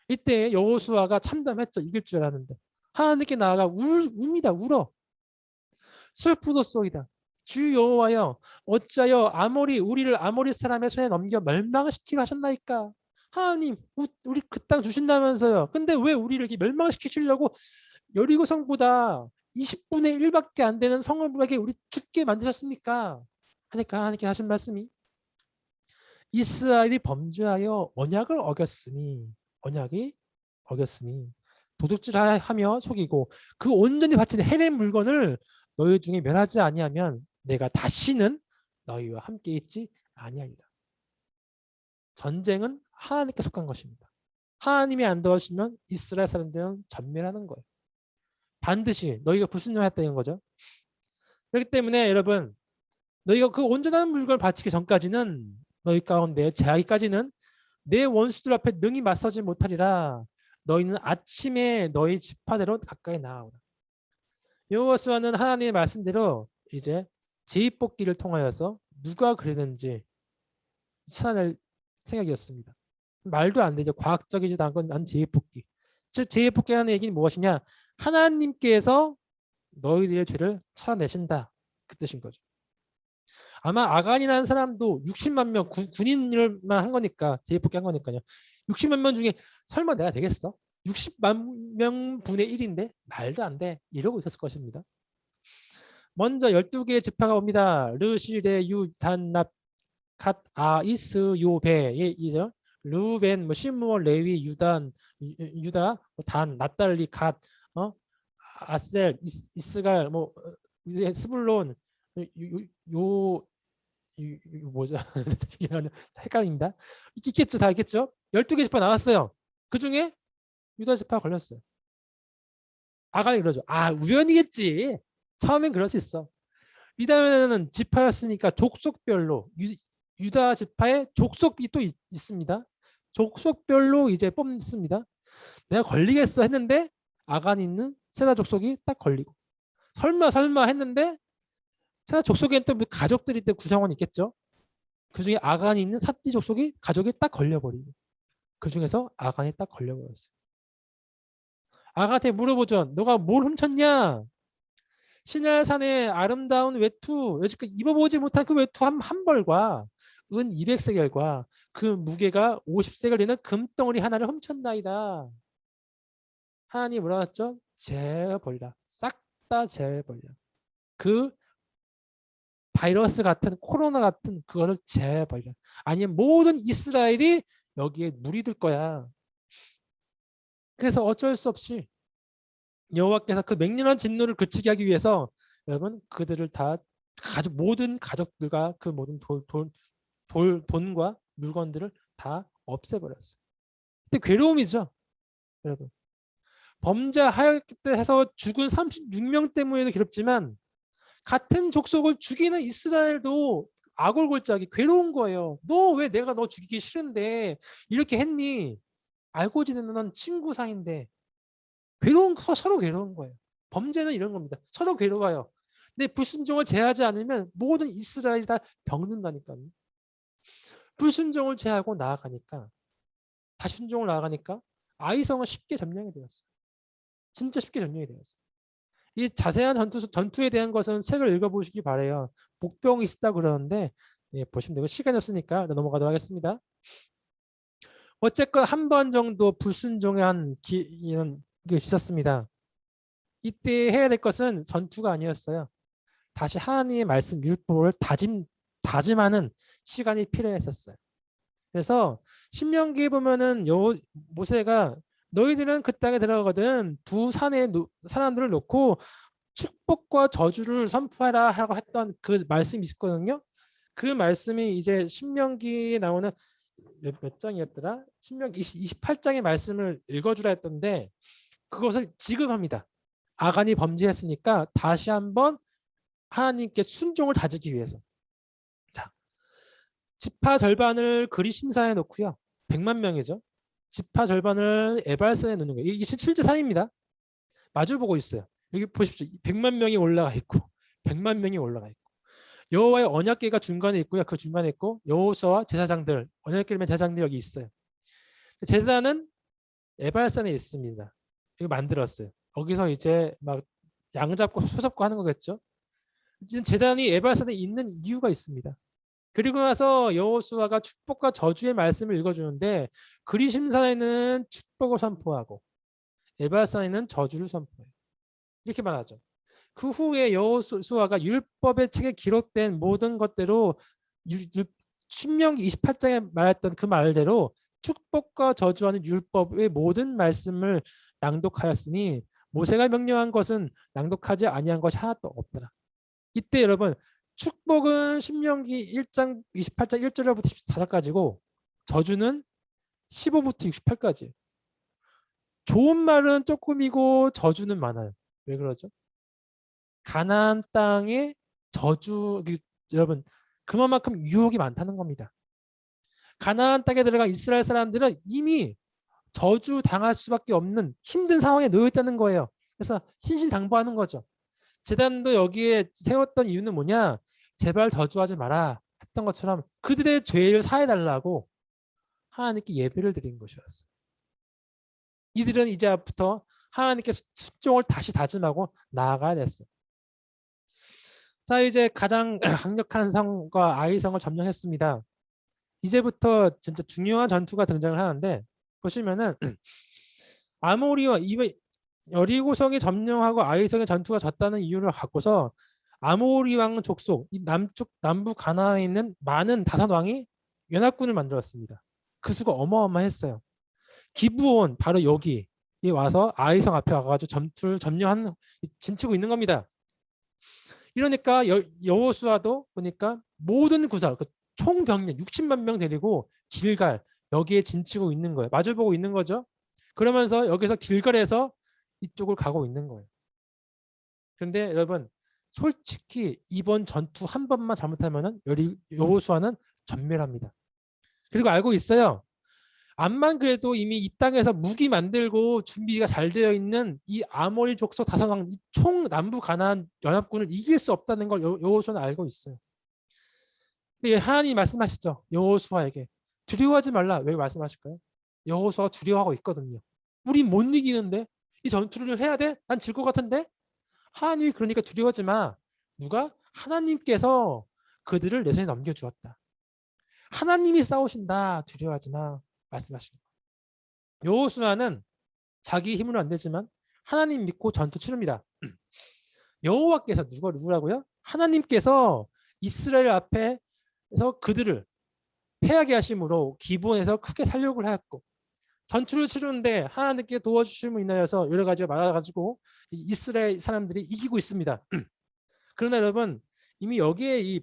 이때 여호수아가 참담했죠. 이길 줄 알았는데. 하나님께 나아가 웁니다. 울어. 슬프도소이다. 주 여호와여 어찌하여 우리를 아모리 사람의 손에 넘겨 멸망시키게 하셨나이까. 하나님 우리 그 땅 주신다면서요. 근데 왜 우리를 이렇게 멸망시키시려고 여리고성보다 20분의 1밖에 안 되는 성읍에게 우리 죽게 만드셨습니까? 하니까 하나님께 하신 말씀이 이스라엘이 범죄하여 언약을 어겼으니 도둑질하며 속이고 그 온전히 바친 헤렘 물건을 너희 중에 멸하지 아니하면 내가 다시는 너희와 함께 있지 아니하리라. 전쟁은 하나님께 속한 것입니다. 하나님이 안 도와주시면 이스라엘 사람들은 전멸하는 거예요. 반드시 너희가 불순종했다는 거죠. 그렇기 때문에 여러분 너희가 그 온전한 물건을 바치기 전까지는 너희 가운데 제하기까지는 내 원수들 앞에 능히 맞서지 못하리라. 너희는 아침에 너희 지파대로 가까이 나아오라. 여호수아는 하나님의 말씀대로 이제 제입뽑기를 통하여서 누가 그랬는지 찾아낼 생각이었습니다. 말도 안 되죠. 과학적이지도 않고 난 제입뽑기. 즉 제입뽑기라는 얘기는 무엇이냐? 하나님께서 너희들의 죄를 찾아내신다. 그 뜻인 거죠. 아마 아간이라는 사람도 60만 명 군인들만 한 거니까 제입뽑기 한 거니까요. 60만 명 중에 설마 내가 되겠어? 60만 명 분의 1인데 말도 안 돼. 이러고 있었을 것입니다. 먼저 12개의 지파가 옵니다. 르실데 유단납 갓 아이스 요베의 이죠. 루벤, 시므온, 레위, 유다, 단, 납달리, 갓, 아셀, 이스갈, 스불론, 뭐죠? 헷갈립니다. 있겠죠, 다 있겠죠. 12개 지파 나왔어요. 그 중에 유다 지파가 걸렸어요. 아간이 그러죠. 우연이겠지. 처음엔 그럴 수 있어. 이다음에는 지파였으니까 족속별로 유다 지파의 족속이 또 있습니다. 족속별로 이제 뽑습니다. 내가 걸리겠어 했는데 아간 있는 세다 족속이 딱 걸리고 설마 했는데 세다 족속에는 또 가족들이 또 구성원 있겠죠. 그중에 아간이 있는 삽디 족속이 가족이 딱 걸려버리고 그중에서 아간이 딱 걸려버렸어요. 아간한테 물어보죠. 너가 뭘 훔쳤냐? 신할산의 아름다운 외투, 여지껏 입어보지 못한 그 외투 한 벌과 은 200세겔과 그 무게가 50세겔 되는 금덩어리 하나를 훔쳤나이다. 하나님 뭐라 했죠? 제버리라. 싹 다 제버리라. 그 바이러스 같은 코로나 같은 그거를 제버리라. 아니면 모든 이스라엘이 여기에 물이 들 거야. 그래서 어쩔 수 없이 여호와께서 그 맹렬한 진노를 그치게 하기 위해서 여러분 그들을 다 모든 가족들과 그 모든 돈과 물건들을 다 없애버렸어요. 근데 괴로움이죠, 여러분. 범죄하였다 해서 죽은 36명 때문에도 괴롭지만 같은 족속을 죽이는 이스라엘도 아골골짜기 괴로운 거예요. 너 왜 내가 너 죽이기 싫은데 이렇게 했니? 알고 지내는 친구 사이인데 서로 괴로운 거예요. 범죄는 이런 겁니다. 서로 괴로워요. 근데 불순종을 제하지 않으면 모든 이스라엘이 다 병든다니까요. 불순종을 제하고 나아가니까 다시 순종을 나아가니까 아이성은 쉽게 점령이 되었어요. 진짜 쉽게 점령이 되었어요. 이 자세한 전투에 대한 것은 책을 읽어보시기 바래요. 복병이 있다 그러는데 예, 보시면 되고 시간이 없으니까 넘어가도록 하겠습니다. 어쨌건 한 번 정도 불순종의 이런 게 있었습니다. 이때 해야 될 것은 전투가 아니었어요. 다시 하나님의 말씀 율법을 다짐하는 시간이 필요했었어요. 그래서 신명기에 보면은 모세가 너희들은 그 땅에 들어가거든 두 산의 사람들을 놓고 축복과 저주를 선포하라 하고 했던 그 말씀이 있었거든요. 그 말씀이 이제 신명기에 나오는 몇 장이었더라? 신명기 28장의 말씀을 읽어주라 했던데 그것을 지급합니다. 아간이 범죄했으니까 다시 한번 하나님께 순종을 다지기 위해서. 자, 지파 절반을 그리 심사해 놓고요. 100만 명이죠. 지파 절반을 에발산에 놓는 거예요. 이게 실제 사입니다. 마주보고 있어요. 여기 보십시오. 100만 명이 올라가 있고 100만 명이 올라가 있고 여호와의 언약궤가 중간에 있고요. 그 중간에 있고 여호수아와 제사장들, 언약궤면 제사장들이 여기 있어요. 제사는 에발산에 있습니다. 이거 만들었어요. 거기서 이제 막 양 잡고 소 잡고 하는 거겠죠. 제단이 에발산에 있는 이유가 있습니다. 그리고 나서 여호수아가 축복과 저주의 말씀을 읽어주는데 그리심산에는 축복을 선포하고 에발산에는 저주를 선포해요. 이렇게 말하죠. 그 후에 여호수아가 율법의 책에 기록된 모든 것대로 신명기 28장에 말했던 그 말대로 축복과 저주하는 율법의 모든 말씀을 낭독하였으니 모세가 명령한 것은 낭독하지 아니한 것이 하나도 없더라. 이때 여러분 축복은 신명기 1장 28장 1절부터 14절까지고 저주는 15부터 68까지. 좋은 말은 조금이고 저주는 많아요. 왜 그러죠? 가나안 땅에 저주 여러분 그만큼 유혹이 많다는 겁니다. 가나안 땅에 들어간 이스라엘 사람들은 이미 저주 당할 수밖에 없는 힘든 상황에 놓여 있다는 거예요. 그래서 신신당부하는 거죠. 제단도 여기에 세웠던 이유는 뭐냐? 제발 저주하지 마라 했던 것처럼 그들의 죄를 사해달라고 하나님께 예배를 드린 것이었어요. 이들은 이제부터 하나님께 순종을 다시 다짐하고 나아가야 됐어요. 자, 이제 가장 강력한 성과 아이성을 점령했습니다. 이제부터 진짜 중요한 전투가 등장을 하는데 보시면은 아모리와 여리고성이 점령하고 아이성의 전투가 졌다는 이유를 갖고서 아모리 왕 족속 이 남부 가나안에 있는 많은 다섯 왕이 연합군을 만들었습니다. 그 수가 어마어마했어요. 기브온 바로 여기에 와서 아이성 앞에 와가지고 전투를 진치고 있는 겁니다. 이러니까 여호수아도 보니까 모든 구사 총 병력 60만 명 데리고 길갈 여기에 진치고 있는 거예요. 마주보고 있는 거죠. 그러면서 여기서 길갈에서 이쪽을 가고 있는 거예요. 그런데 여러분 솔직히 이번 전투 한 번만 잘못하면 여호수아는 전멸합니다. 그리고 알고 있어요. 암만 그래도 이미 이 땅에서 무기 만들고 준비가 잘 되어 있는 이 아모리 족속 다섯왕 총 남부 가나안 연합군을 이길 수 없다는 걸 여호수아는 알고 있어요. 예, 하나님이 말씀하시죠. 여호수아에게 두려워하지 말라. 왜 말씀하실까요? 여호수아가 두려워하고 있거든요. 우리 못 이기는데 이 전투를 해야 돼? 난 질 것 같은데? 하나님이 그러니까 두려워하지 마. 누가? 하나님께서 그들을 내 손에 넘겨주었다. 하나님이 싸우신다. 두려워하지 마. 말씀하시는 거예요. 여호수아는 자기 힘으로 안 되지만 하나님 믿고 전투 치릅니다. 여호와께서 누구라고요? 하나님께서 이스라엘 앞에서 그들을 패하게 하심으로 기본에서 크게 살육을 하였고 전투를 치르는데 하나님께 도와주심을 인하여서 여러 가지가 많아가지고 이스라엘 사람들이 이기고 있습니다. 그러나 여러분 이미 여기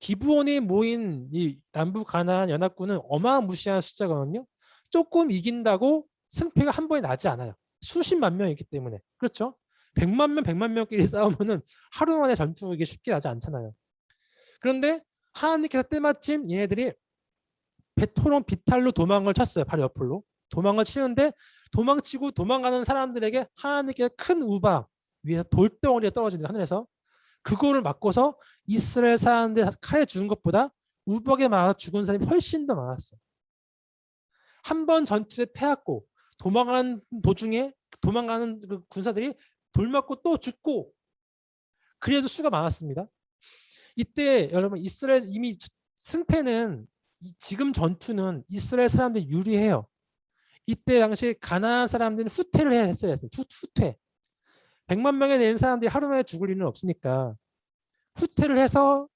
기브온에 모인 이 남부 가나안 연합군은 어마무시한 숫자거든요. 조금 이긴다고 승패가 한 번에 나지 않아요. 수십만 명이기 때문에. 그렇죠? 100만 명, 100만 명끼리 싸우면은 하루 만에 전투 이게 쉽게 나지 않잖아요. 그런데 하나님께서 때마침 얘네들이 베토론 비탈로 도망을 쳤어요. 바로 옆으로. 도망을 치는데 도망치고 도망가는 사람들에게 하나님께서 큰 우박 위에서 돌덩어리가 떨어지는 하늘에서 그거를 맞고서 이스라엘 사람들 칼에 죽은 것보다 우박에 맞아 죽은 사람이 훨씬 더 많았어요. 한 번 전투에 패했고 도망가는 도중에 도망가는 그 군사들이 돌 맞고 또 죽고 그래도 수가 많았습니다. 이때 여러분 이스라엘 이미 승패는 지금 전투는 이스라엘 사람들이 유리해요. 이때 당시 가나안 사람들은 후퇴를 했어야 했어요. 후퇴. 100만 명에 낸 사람들이 하루 만에 죽을 일은 없으니까 후퇴를 해서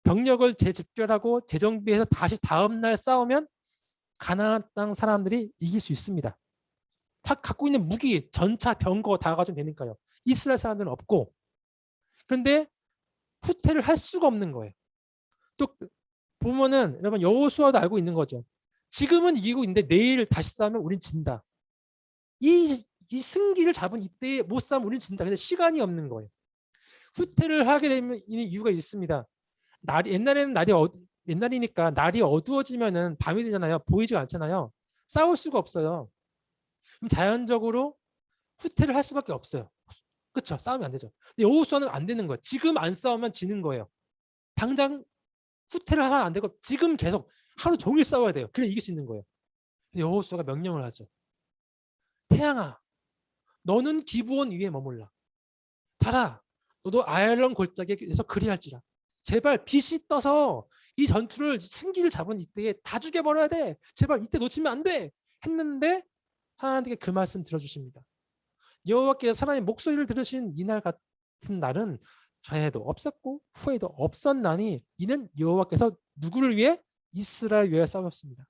병력을 재집결하고 재정비해서 다시 다음 날 싸우면 가나안 땅 사람들이 이길 수 있습니다. 다 갖고 있는 무기, 전차, 병거 다 가지고 되니까요. 이스라엘 사람들은 없고. 그런데 후퇴를 할 수가 없는 거예요. 또 보면은 여러분 여호수아도 알고 있는 거죠. 지금은 이기고 있는데 내일 다시 싸우면 우린 진다. 이 승기를 잡은 이때에 못 싸우면 우린 진다. 근데 시간이 없는 거예요. 후퇴를 하게 되면 이유가 있습니다. 옛날에는 옛날이니까 날이 어두워지면은 밤이 되잖아요. 보이지가 않잖아요. 싸울 수가 없어요. 그럼 자연적으로 후퇴를 할 수밖에 없어요. 그렇죠? 싸우면 안 되죠. 근데 여호수아는 안 되는 거예요. 지금 안 싸우면 지는 거예요. 당장 후퇴를 하면 안 되고 지금 계속 하루 종일 싸워야 돼요. 그래 이길 수 있는 거예요. 여호수아가 명령을 하죠. 태양아, 너는 기브온 위에 머물라. 달아, 너도 아얄론 골짜기에서 그리할지라. 제발 빛이 떠서 이 전투를 승기를 잡은 이때에 다 죽여버려야 돼. 제발 이때 놓치면 안 돼. 했는데 하나님께 그 말씀 들어주십니다. 여호와께서 사람의 목소리를 들으신 이날 같은 날은 전에도 없었고 후에도 없었나니 이는 여호와께서 누구를 위해? 이스라엘 위해 싸웠습니다.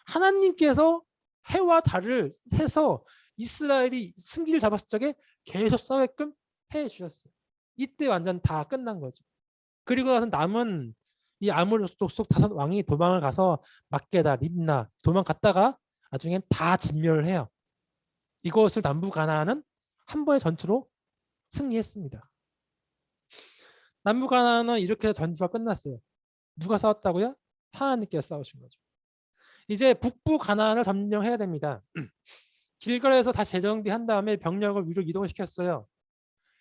하나님께서 해와 달을 해서 이스라엘이 승기를 잡았을 적에 계속 싸게끔 해주셨어요. 이때 완전 다 끝난 거죠. 그리고 나서 남은 이 아모리 족속 5왕이 도망을 가서 막게다, 립나 도망갔다가 나중엔 다 진멸을 해요. 이것을 남부 가나안은 한 번의 전투로 승리했습니다. 남부 가나안은 이렇게 해서 전투가 끝났어요. 누가 싸웠다고요? 하나님께서 싸우신 거죠. 이제 북부 가나안을 점령해야 됩니다. 길거리에서 다시 재정비한 다음에 병력을 위로 이동시켰어요.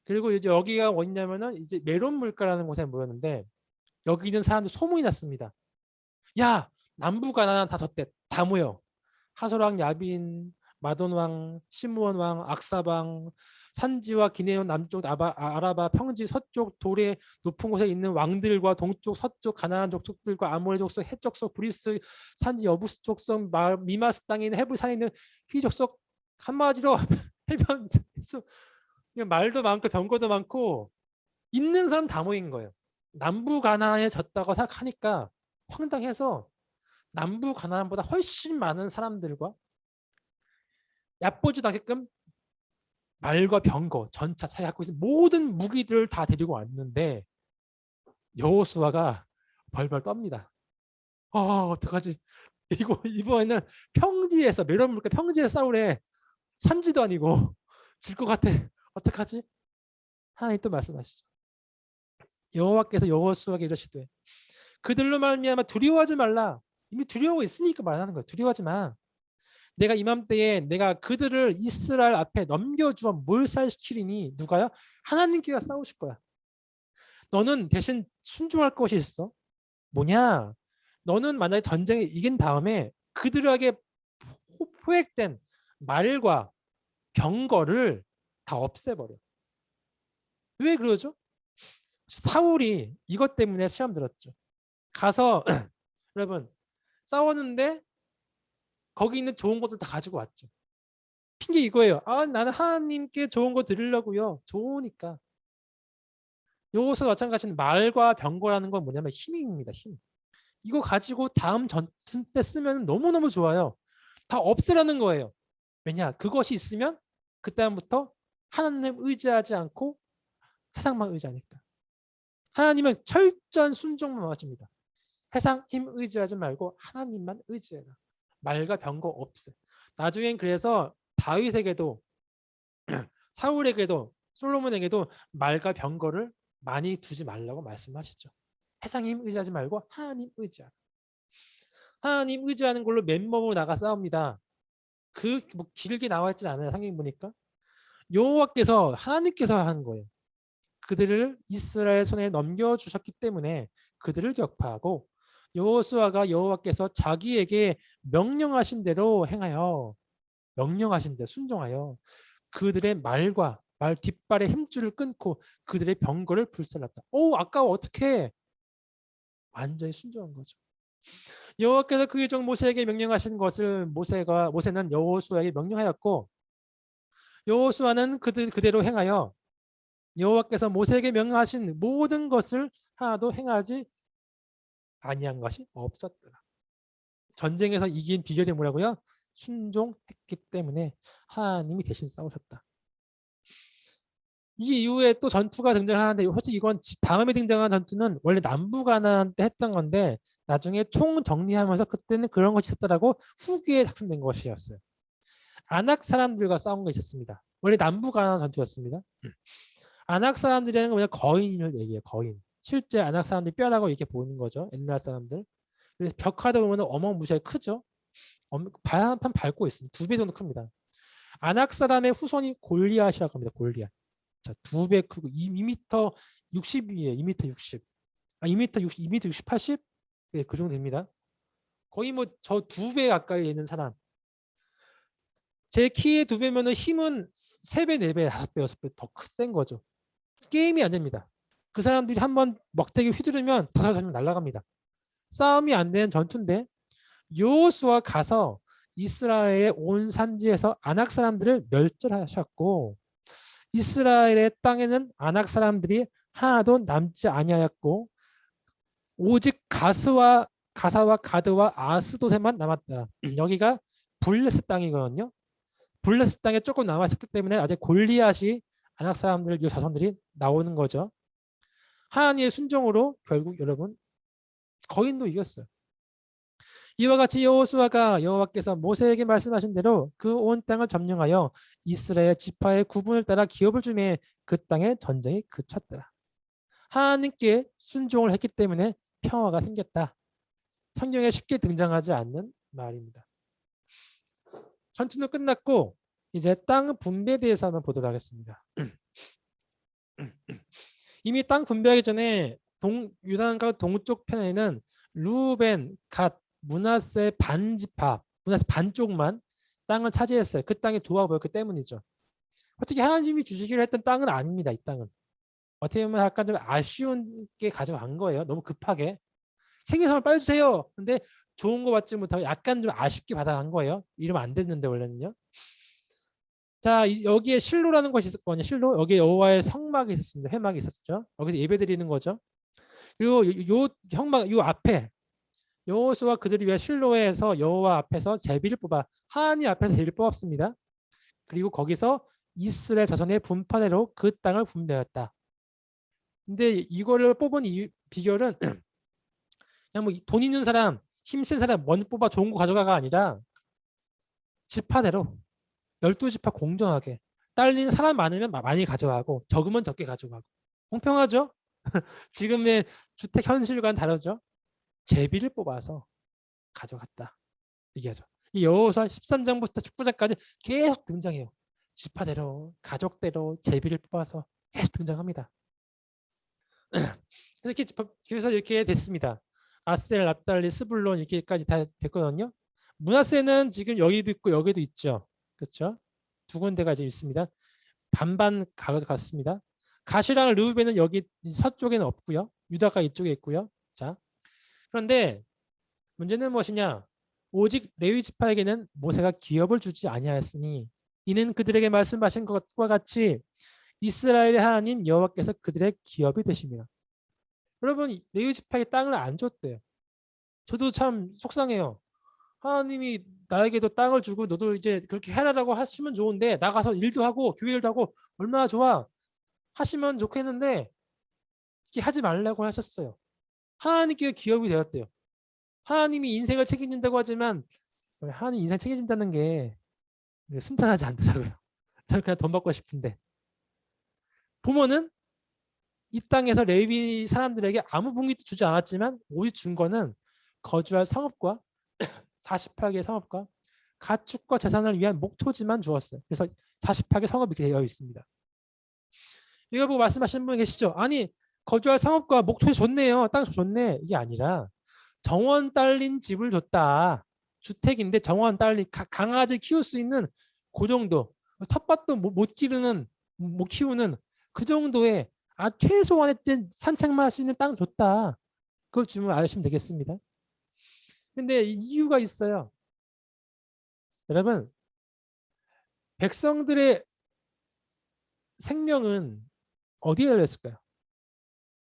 그리고 이제 여기가 어디냐면은 이제 메론 물가라는 곳에 모였는데 여기 있는 사람들 소문이 났습니다. 야, 남부 가나안 다 졌대. 다 모여. 하솔왕, 야빈, 마돈왕, 시므온왕, 악사방, 산지와 기네온 남쪽 아라바, 평지, 서쪽 돌의 높은 곳에 있는 왕들과 동쪽, 서쪽 가나안 족속들과 아모리 족속, 헷 족속, 브리스, 산지, 여부스 족속, 미마스 땅에 있는 헤브 산에 있는 휘 족속 한마디로 해변에서 말도 많고 병거도 많고 있는 사람 다 모인 거예요. 남부 가나안에 졌다고 생각하니까 황당해서 남부 가나안보다 훨씬 많은 사람들과 얕보지도 않게끔 말과 병거, 전차, 자기 갖고 있는 모든 무기들을 다 데리고 왔는데 여호수아가 벌벌 떱니다. 어떡하지? 이번에는 평지에서 메론 물가 평지에서 싸우래. 산지도 아니고 질 것 같아. 어떡하지? 하나님 또 말씀하시죠. 여호와께서 여호수아에게 이러시되 그들로 말미암아 두려워하지 말라. 이미 두려워 있으니까 말하는 거야. 두려워하지 마. 내가 이맘때에 내가 그들을 이스라엘 앞에 넘겨주어 몰살시키리니 누가요? 하나님께서 싸우실 거야. 너는 대신 순종할 것이 있어. 뭐냐? 너는 만약에 전쟁에 이긴 다음에 그들에게 포획된 말과 병거를 다 없애버려. 왜 그러죠? 사울이 이것 때문에 시험 들었죠. 가서 여러분 싸웠는데 거기 있는 좋은 것들 다 가지고 왔죠. 핑계 이거예요. 아, 나는 하나님께 좋은 거 드리려고요. 좋으니까. 요것도 마찬가지인 말과 병거라는 건 뭐냐면 힘입니다. 힘. 이거 가지고 다음 전투 때 쓰면 너무너무 좋아요. 다 없애라는 거예요. 왜냐? 그것이 있으면 그다음부터 하나님 의지하지 않고 세상만 의지하니까. 하나님은 철저한 순종만 하십니다. 세상 힘 의지하지 말고 하나님만 의지해라. 말과 병거 없애. 나중엔 그래서 다윗에게도 사울에게도 솔로몬에게도 말과 병거를 많이 두지 말라고 말씀하시죠. 세상 힘 의지하지 말고 하나님 의지하라. 하나님 의지하는 걸로 맨몸으로 나가 싸웁니다. 뭐 길게 나와 있지 않아요. 성경 보니까. 여호와께서 하나님께서 하는 거예요. 그들을 이스라엘 손에 넘겨주셨기 때문에 그들을 격파하고 여호수아가 여호와께서 자기에게 명령하신 대로 행하여 명령하신 대로 순종하여 그들의 말과 말 뒷발의 힘줄을 끊고 그들의 병거를 불살랐다. 오, 아까워 어떻게 완전히 순종한 거죠. 여호와께서 그의 종 모세에게 명령하신 것을 모세는 여호수아에게 명령하였고 여호수아는 그대로 행하여 여호와께서 모세에게 명령하신 모든 것을 하나도 행하지 아니한 것이 없었더라. 전쟁에서 이긴 비결이 뭐라고요? 순종했기 때문에 하나님이 대신 싸우셨다. 이 이후에 또 전투가 등장하는데 솔직히 이건 다음에 등장한 전투는 원래 남부가나안 때 했던 건데 나중에 총 정리하면서 그때는 그런 것이 있었다라고 후기에 작성된 것이었어요. 아낙 사람들과 싸운 게 있었습니다. 원래 남부가나안 전투였습니다. 아낙 사람들이라는 건 그냥 거인을 얘기해요. 거인. 실제 아낙 사람들이 뼈라고 이렇게 보는 거죠. 옛날 사람들. 그래서 벽화도 보면 어마무시하게 크죠. 발 한 판 밟고 있습니다. 2배 정도 큽니다. 아낙 사람의 후손이 골리앗이라고 합니다. 골리앗. 자, 2배 크고 2m 60이에요. 2m 60. 2m 60, 2m 60, 80? 네, 그 정도 됩니다. 거의 뭐 저 2배 가까이 있는 사람. 제 키의 2배면은 힘은 3배, 4배, 5배, 6배 더 센 거죠. 게임이 안 됩니다. 그 사람들이 한번 먹대기 휘두르면 다섯 명 날아갑니다. 싸움이 안 되는 전투인데 여호수아 가서 이스라엘의 온 산지에서 아낙 사람들을 멸절하셨고 이스라엘의 땅에는 아낙 사람들이 하나도 남지 아니하였고 오직 가사와 가드와 아스도세만 남았다. 여기가 블레스 땅이거든요. 블레스 땅에 조금 남았었기 때문에 아직 골리앗이 아낙 사람들 이 자손들이 나오는 거죠. 하나님의 순종으로 결국 여러분 거인도 이겼어요. 이와 같이 여호수아가 여호와께서 모세에게 말씀하신 대로 그 온 땅을 점령하여 이스라엘 지파의 구분을 따라 기업을 주매 그 땅에 전쟁이 그쳤더라. 하나님께 순종을 했기 때문에 평화가 생겼다. 성경에 쉽게 등장하지 않는 말입니다. 전투는 끝났고 이제 땅 분배에 대해서 한번 보도록 하겠습니다. 이미 땅 분배하기 전에 유다강가 동쪽 편에는 루벤, 갓, 므낫세 반지파, 므낫세 반쪽만 땅을 차지했어요. 그 땅이 좋아 보였기 때문이죠. 어떻게 하나님이 주시기로 했던 땅은 아닙니다. 이 땅은. 어떻게 보면 약간 좀 아쉬운 게 가져간 거예요. 너무 급하게. 생일선물 빨리 주세요. 근데 좋은 거 받지 못하고 약간 좀 아쉽게 받아간 거예요. 이러면 안 됐는데 원래는요. 자, 여기에 실로라는 것이 있었거든요. 실로. 여기에 여호와의 성막이 있었습니다. 회막이 있었죠. 여기서 예배 드리는 거죠. 그리고 요 형막 요 앞에 여호수아 그들이 위해 실로에서 여호와 앞에서 제비를 뽑아 하나님 앞에서 제비를 뽑았습니다. 그리고 거기서 이스라엘 자손의 분파대로 그 땅을 분배했다. 근데 이거를 뽑은 비결은 그냥 뭐 돈 있는 사람, 힘센 사람 먼저 뽑아 좋은 거 가져가가 아니라 지파대로 12지파 공정하게 딸리는 사람 많으면 많이 가져가고 적으면 적게 가져가고 공평하죠? 지금의 주택 현실과는 다르죠? 제비를 뽑아서 가져갔다. 얘기하죠. 이 여호수아 13장부터 19장까지 계속 등장해요. 지파대로, 가족대로 제비를 뽑아서 계속 등장합니다. 그래서 이렇게 됐습니다. 아셀, 납달리, 스불론 이렇게까지 다 됐거든요. 므낫세는 지금 여기도 있고 여기도 있죠. 그렇죠? 두 군데가 지금 있습니다. 반반 갔습니다. 가시랑 르우벤은 여기 서쪽에는 없고요. 유다가 이쪽에 있고요. 자, 그런데 문제는 무엇이냐? 오직 레위 지파에게는 모세가 기업을 주지 아니하였으니 이는 그들에게 말씀하신 것과 같이 이스라엘의 하나님 여호와께서 그들의 기업이 되십니다. 여러분, 레위 지파에게 땅을 안 줬대요. 저도 참 속상해요. 하나님이 나에게도 땅을 주고 너도 이제 그렇게 해라라고 하시면 좋은데 나가서 일도 하고 교회 일도 하고 얼마나 좋아 하시면 좋겠는데 이렇게 하지 말라고 하셨어요. 하나님께 기업이 되었대요. 하나님이 인생을 책임진다고 하지만 하나님 인생 책임진다는 게 순탄하지 않더라고요. 저는 그냥 돈 받고 싶은데. 부모는 이 땅에서 레위 사람들에게 아무 분기도 주지 않았지만 오직 준 거는 거주할 성읍과 48개의 성읍과 가축과 재산을 위한 목토지만 주었어요. 그래서 48개 성읍이 이렇게 되어 있습니다. 이걸 보고 말씀하시는 분 계시죠? 아니 거주할 성읍과 목토지 좋네요. 땅 좋네. 이게 아니라 정원 딸린 집을 줬다. 주택인데 정원 딸린 강아지 키울 수 있는 그 정도. 텃밭도 못 기르는 못 키우는 그 정도의 최소한의 산책만 할 수 있는 땅 줬다. 그걸 주면 아시면 되겠습니다. 근데 이유가 있어요. 여러분, 백성들의 생명은 어디에 달렸을까요?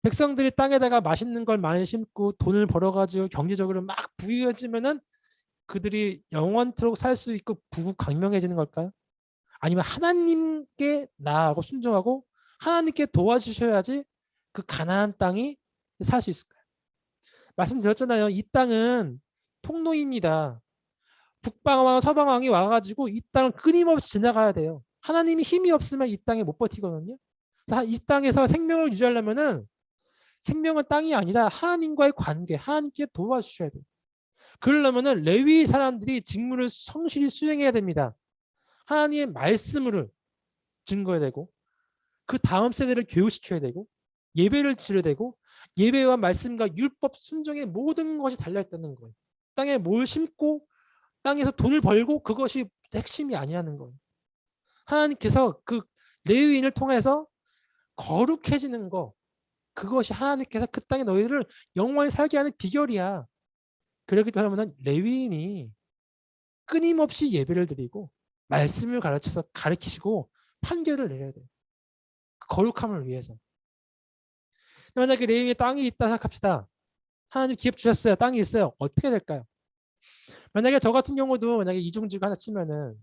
백성들이 땅에다가 맛있는 걸 많이 심고 돈을 벌어가지고 경제적으로 막 부유해지면은 그들이 영원토록 살 수 있고 부국강명해지는 걸까요? 아니면 하나님께 나아가고 순종하고 하나님께 도와주셔야지 그 가나안 땅이 살 수 있을까요? 말씀드렸잖아요. 이 땅은 통로입니다. 북방왕 서방왕이 와가지고 이 땅을 끊임없이 지나가야 돼요. 하나님이 힘이 없으면 이 땅에 못 버티거든요. 이 땅에서 생명을 유지하려면은 생명은 땅이 아니라 하나님과의 관계, 하나님께 도와주셔야 돼요. 그러려면은 레위 사람들이 직무를 성실히 수행해야 됩니다. 하나님의 말씀을 증거해야 되고 그 다음 세대를 교육시켜야 되고 예배를 드려야 되고 예배와 말씀과 율법 순종의 모든 것이 달려있다는 거예요. 땅에 뭘 심고 땅에서 돈을 벌고 그것이 핵심이 아니라는 거예요. 하나님께서 그 레위인을 통해서 거룩해지는 거 그것이 하나님께서 그 땅에 너희를 영원히 살게 하는 비결이야. 그렇기 때문에 레위인이 끊임없이 예배를 드리고 말씀을 가르쳐서 가르치시고 판결을 내려야 돼요. 그 거룩함을 위해서. 만약에 레위인의 땅이 있다 생각합시다. 하나님 기업 주셨어요. 땅이 있어요. 어떻게 될까요? 만약에 저 같은 경우도 만약에 이중지구 하나 치면은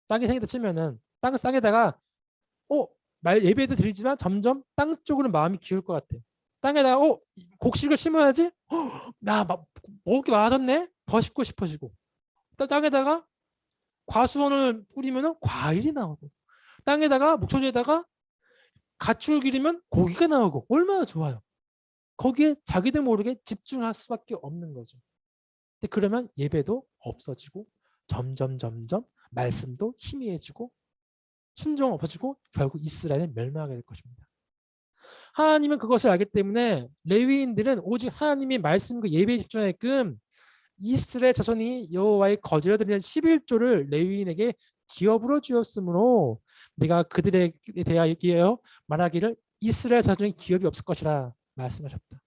땅이 생기다 치면은 땅에다가 예배도 드리지만 점점 땅 쪽으로 마음이 기울 것 같아요. 땅에다가 곡식을 심어야지. 나 먹을 게 많아졌네. 더 심고 싶어지고. 땅에다가 과수원을 뿌리면 과일이 나오고 땅에다가 목초지에다가 가축을 기르면 고기가 나오고 얼마나 좋아요. 거기에 자기들 모르게 집중할 수밖에 없는 거죠. 근데 그러면 예배도 없어지고 점점 말씀도 희미해지고 순종 없어지고 결국 이스라엘은 멸망하게 될 것입니다. 하나님은 그것을 알기 때문에 레위인들은 오직 하나님의 말씀과 예배에 집중하게끔 이스라엘 자손이 여호와의 거제로 드리는 11조를 레위인에게 기업으로 주었으므로 내가 그들에 대하여 말하기를 이스라엘 자손의 기업이 없을 것이라 말씀하셨다.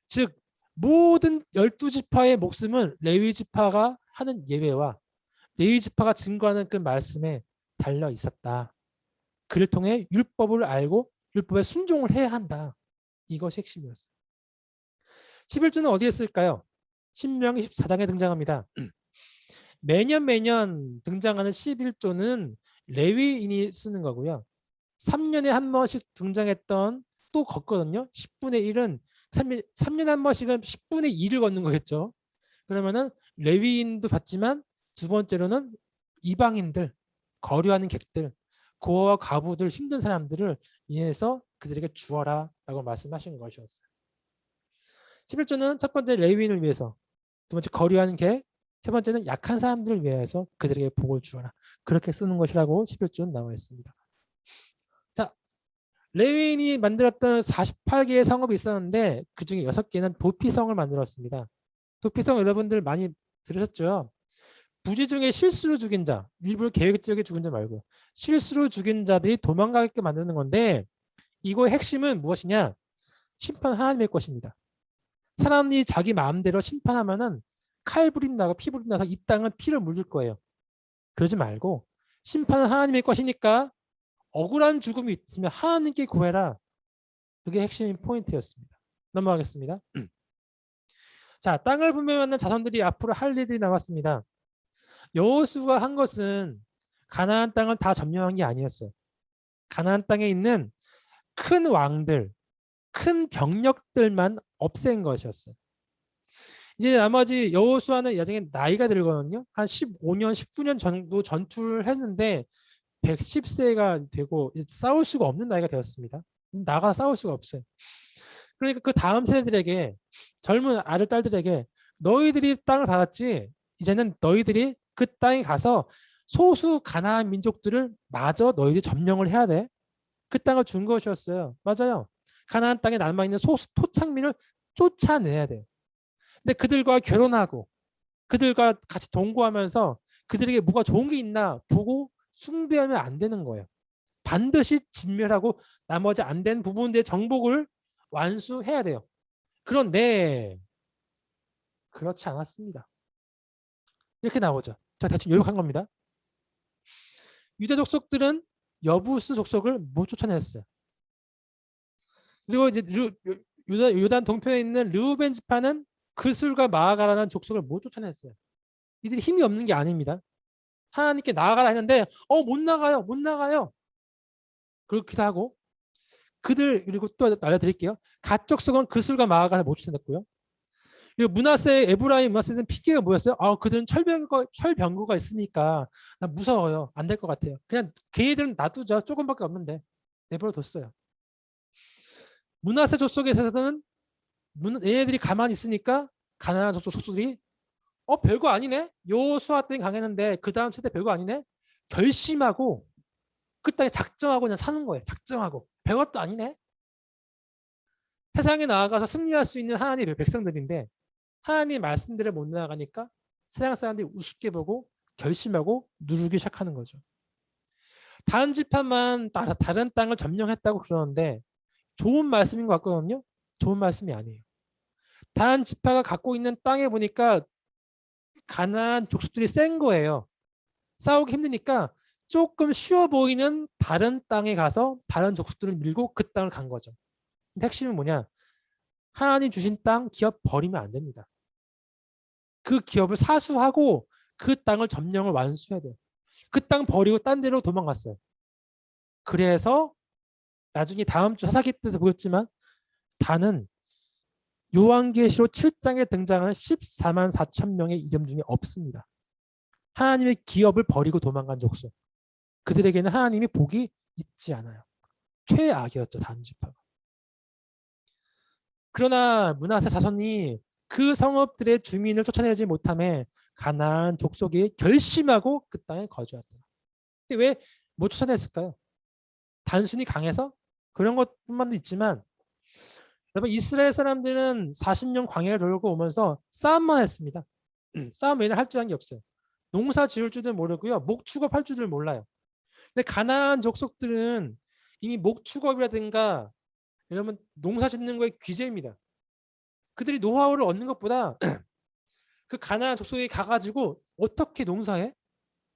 즉 모든 12지파의 목숨은 레위 지파가 하는 예배와 레위 지파가 증거하는 그 말씀에 달려 있었다. 그를 통해 율법을 알고 율법에 순종을 해야 한다. 이것이 핵심이었어요. 11조는 어디에 쓸까요? 신명기 14장에 등장합니다. 매년 등장하는 11조는 레위인이 쓰는 거고요. 3년에 한 번씩 등장했던 또 걷거든요. 10분의 1은 3년에 한 번씩은 10분의 2를 걷는 거겠죠. 그러면은 레위인도 받지만 두 번째로는 이방인들, 거류하는 객들, 고아와 과부들, 힘든 사람들을 인해서 그들에게 주어라 라고 말씀하신 것이었어요. 11조는 첫 번째 레위인을 위해서, 두 번째 거류하는 객, 세 번째는 약한 사람들을 위해서 그들에게 복을 주어라. 그렇게 쓰는 것이라고 11조는 나와 있습니다. 자, 레위인이 만들었던 48개의 성읍이 있었는데 그중에 6개는 도피성을 만들었습니다. 도피성 여러분들 많이 들으셨죠? 부지 중에 실수로 죽인 자, 일부러 계획적으로 죽인 자 말고 실수로 죽인 자들이 도망가게 만드는 건데 이거의 핵심은 무엇이냐? 심판 하나님의 것입니다. 사람이 자기 마음대로 심판하면은 칼불이 나고 피불이 나서 이 땅은 피를 물릴 거예요. 그러지 말고 심판은 하나님의 것이니까 억울한 죽음이 있으면 하나님께 구해라. 그게 핵심 포인트였습니다. 넘어가겠습니다. 자, 땅을 분배받는 자손들이 앞으로 할 일들이 남았습니다. 여호수아가 한 것은 가나안 땅을 다 점령한 게 아니었어요. 가나안 땅에 있는 큰 왕들, 큰 병력들만 없앤 것이었어요. 이제 나머지 여호수아는 나중에 나이가 들거든요. 한 15년, 19년 정도 전투를 했는데 110세가 되고 이제 싸울 수가 없는 나이가 되었습니다. 나가 싸울 수가 없어요. 그러니까 그 다음 세대들에게 젊은 아들, 딸들에게 너희들이 땅을 받았지 이제는 너희들이 그 땅에 가서 소수 가나안 민족들을 마저 너희들이 점령을 해야 돼. 그 땅을 준 것이었어요. 맞아요. 가나안 땅에 남아있는 소수 토착민을 쫓아내야 돼요. 근데 그들과 결혼하고 그들과 같이 동거하면서 그들에게 뭐가 좋은 게 있나 보고 숭배하면 안 되는 거예요. 반드시 진멸하고 나머지 안 된 부분들의 정복을 완수해야 돼요. 그런데 그렇지 않았습니다. 이렇게 나오죠. 자, 대충 요약한 겁니다. 유대 족속들은 여부스 족속을 못 쫓아냈어요. 그리고 이제 요단 동편에 있는 르우벤 지파는 그술과 마아가라는 족속을 못 쫓아냈어요. 이들이 힘이 없는 게 아닙니다. 하나님께 나아가라 했는데 못 나가요. 못 나가요. 그렇기도 하고 그리고 또 알려드릴게요. 갓 족속은 그술과 마아가를 못 쫓아냈고요. 그리고 에브라임 문하세는 핑계가 뭐였어요? 그들은 철병거가 있으니까 나 무서워요. 안 될 것 같아요. 그냥 걔네들은 놔두죠. 조금밖에 없는데 내버려뒀어요. 문하세 족속에서는 얘네들이 가만히 있으니까 가나안 족속들이 별거 아니네. 여호수아 때는 강했는데 그 다음 세대 별거 아니네. 결심하고 그 땅에 작정하고 그냥 사는 거예요. 작정하고 별것도 아니네. 세상에 나아가서 승리할 수 있는 하나님의 백성들인데 하나님 말씀대로 못 나아가니까 세상 사람들이 우습게 보고 결심하고 누르기 시작하는 거죠. 다른 집합만 다른 땅을 점령했다고 그러는데 좋은 말씀인 것 같거든요. 좋은 말씀이 아니에요. 다른 지파가 갖고 있는 땅에 보니까 가나안 족속들이 센 거예요. 싸우기 힘드니까 조금 쉬워 보이는 다른 땅에 가서 다른 족속들을 밀고 그 땅을 간 거죠. 근데 핵심은 뭐냐? 하나님 주신 땅 기업 버리면 안 됩니다. 그 기업을 사수하고 그 땅을 점령을 완수해야 돼요. 그 땅 버리고 딴 데로 도망갔어요. 그래서 나중에 다음 주 사사기 때도 보였지만 다는 요한계시록 7장에 등장하는 14만 4천 명의 이름 중에 없습니다. 하나님의 기업을 버리고 도망간 족속. 그들에게는 하나님이 복이 있지 않아요. 최악이었죠. 단 지파가. 그러나 므낫세 자손이 그 성읍들의 주민을 쫓아내지 못함에 가나안 족속이 결심하고 그 땅에 거주했다. 근데 왜 못 쫓아냈을까요? 단순히 강해서? 그런 것뿐만도 있지만 여러분 이스라엘 사람들은 40년 광야를 돌고 오면서 싸움만 했습니다. 싸움 외에는 할 줄 아는 게 없어요. 농사 지을 줄도 모르고요. 목축업할 줄을 몰라요. 근데 가나안 족속들은 이미 목축업이라든가 여러분 농사 짓는 거에 귀재입니다. 그들이 노하우를 얻는 것보다 그 가나안 족속에 가가지고 어떻게 농사해?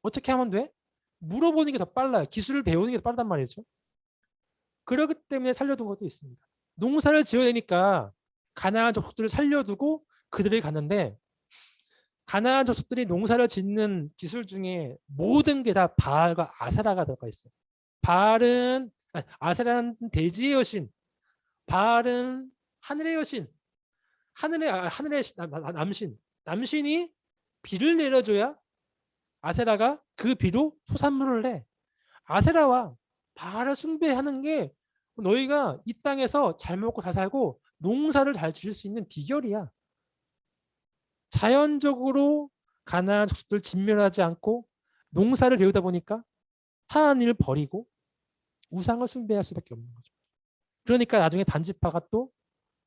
어떻게 하면 돼? 물어보는 게 더 빨라요. 기술을 배우는 게 더 빠르단 말이죠. 그렇기 때문에 살려둔 것도 있습니다. 농사를 지어내니까 가나안 족속들을 살려두고 그들이 갔는데 가나안 족속들이 농사를 짓는 기술 중에 모든 게 다 바알과 아세라가 들어가 있어요. 아세라는 대지의 여신, 바알은 하늘의 여신, 하늘의 남신이 비를 내려줘야 아세라가 그 비로 소산물을 내. 아세라와 바알을 숭배하는 게 너희가 이 땅에서 잘 먹고 잘 살고 농사를 잘 지을 수 있는 비결이야. 자연적으로 가나안 족속들 진멸하지 않고 농사를 배우다 보니까 하나님을 버리고 우상을 숭배할 수밖에 없는 거죠. 그러니까 나중에 단지파가 또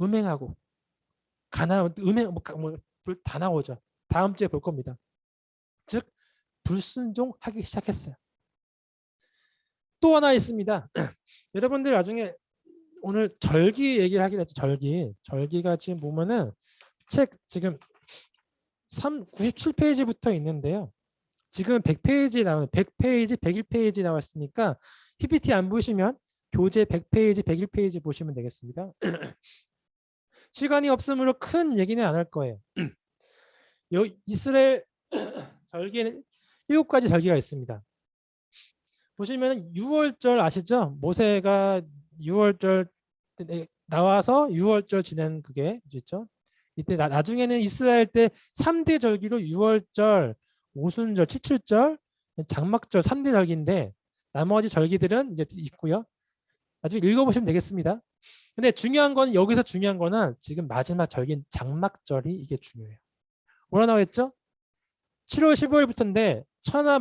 음행하고 가나 음행 다 나오죠. 다음 주에 볼 겁니다. 즉 불순종하기 시작했어요. 또 하나 있습니다. 여러분들 나중에 오늘 절기 얘기를 하기로 했죠. 절기가 지금 보면은 책 지금 97페이지부터 있는데요. 지금 100페이지 101페이지 나왔으니까 PPT 안 보시면 교재 100페이지, 101페이지 보시면 되겠습니다. 시간이 없으므로 큰 얘기는 안 할 거예요. 이스라엘 절기에는 7가지 절기가 있습니다. 보시면 6월절 아시죠? 모세가 6월절 나와서 6월절 지낸 그게 있죠. 이때 나중에는 이스라엘 때 3대 절기로 6월절, 오순절, 칠칠절, 장막절 3대 절기인데 나머지 절기들은 이제 있고요. 나중에 읽어보시면 되겠습니다. 근데 중요한 건 여기서 중요한 거는 지금 마지막 절기인 장막절이 이게 중요해요. 뭐라 나와있죠? 7월 15일부터인데 천하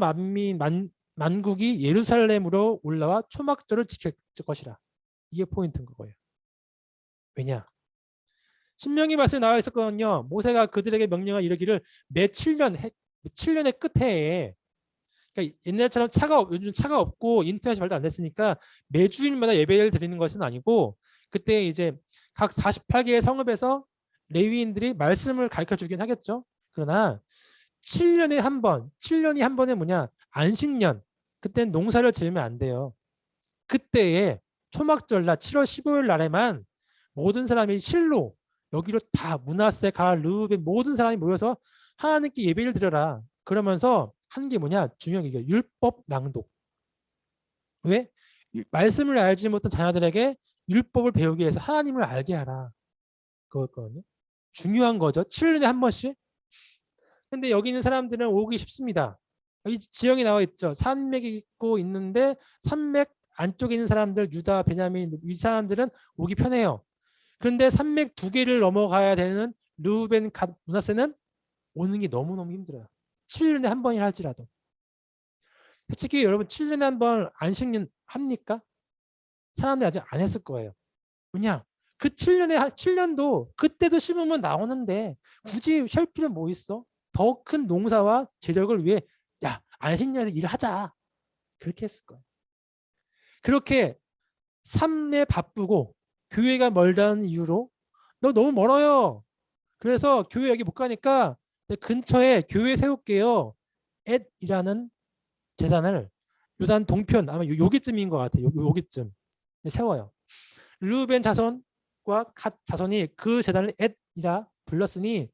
만국이 예루살렘으로 올라와 초막절을 지킬 것이라. 이게 포인트인 거예요. 왜냐? 신명기 말씀에 나와 있었거든요. 모세가 그들에게 명령을 이르기를 매 7년의 끝해에, 그러니까 옛날처럼 요즘 차가 없고 인터넷이 발달 안 됐으니까 매주일마다 예배를 드리는 것은 아니고 그때 이제 각 48개의 성읍에서 레위인들이 말씀을 가르쳐 주긴 하겠죠. 그러나 7년이 한 번에 뭐냐? 안식년. 그때는 농사를 지으면 안 돼요. 그때에 초막절날 7월 15일 날에만 모든 사람이 실로 여기로 다 므낫세, 갓, 르우벤 모든 사람이 모여서 하나님께 예배를 드려라. 그러면서 한 게 뭐냐? 중요한 게 율법 낭독. 왜? 말씀을 알지 못한 자녀들에게 율법을 배우기 위해서 하나님을 알게 하라. 그거였거든요. 중요한 거죠. 7년에 한 번씩. 근데 여기 있는 사람들은 오기 쉽습니다. 이 지형이 나와 있죠. 산맥이 있고 있는데 산맥 안쪽에 있는 사람들, 유다, 베냐민 이 사람들은 오기 편해요. 그런데 산맥 2개를 넘어가야 되는 르우벤, 갓, 므낫세는 오는 게 너무너무 힘들어요. 7년에 한 번이 할지라도. 솔직히 여러분 7년에 한 번 안식년 합니까? 사람들이 아직 안 했을 거예요. 왜냐? 그 7년도 그때도 심으면 나오는데 굳이 쉴 필요 뭐 있어? 더 큰 농사와 재력을 위해 야 안식년에서 일하자. 그렇게 했을 거예요. 그렇게 삶에 바쁘고 교회가 멀다는 이유로 너 너무 멀어요. 그래서 교회 여기 못 가니까 근처에 교회 세울게요. 앳이라는 재단을 요단 동편 아마 여기쯤인 것 같아요. 여기쯤 세워요. 르우벤 자손과 갓 자손이 그 재단을 앳이라 불렀으니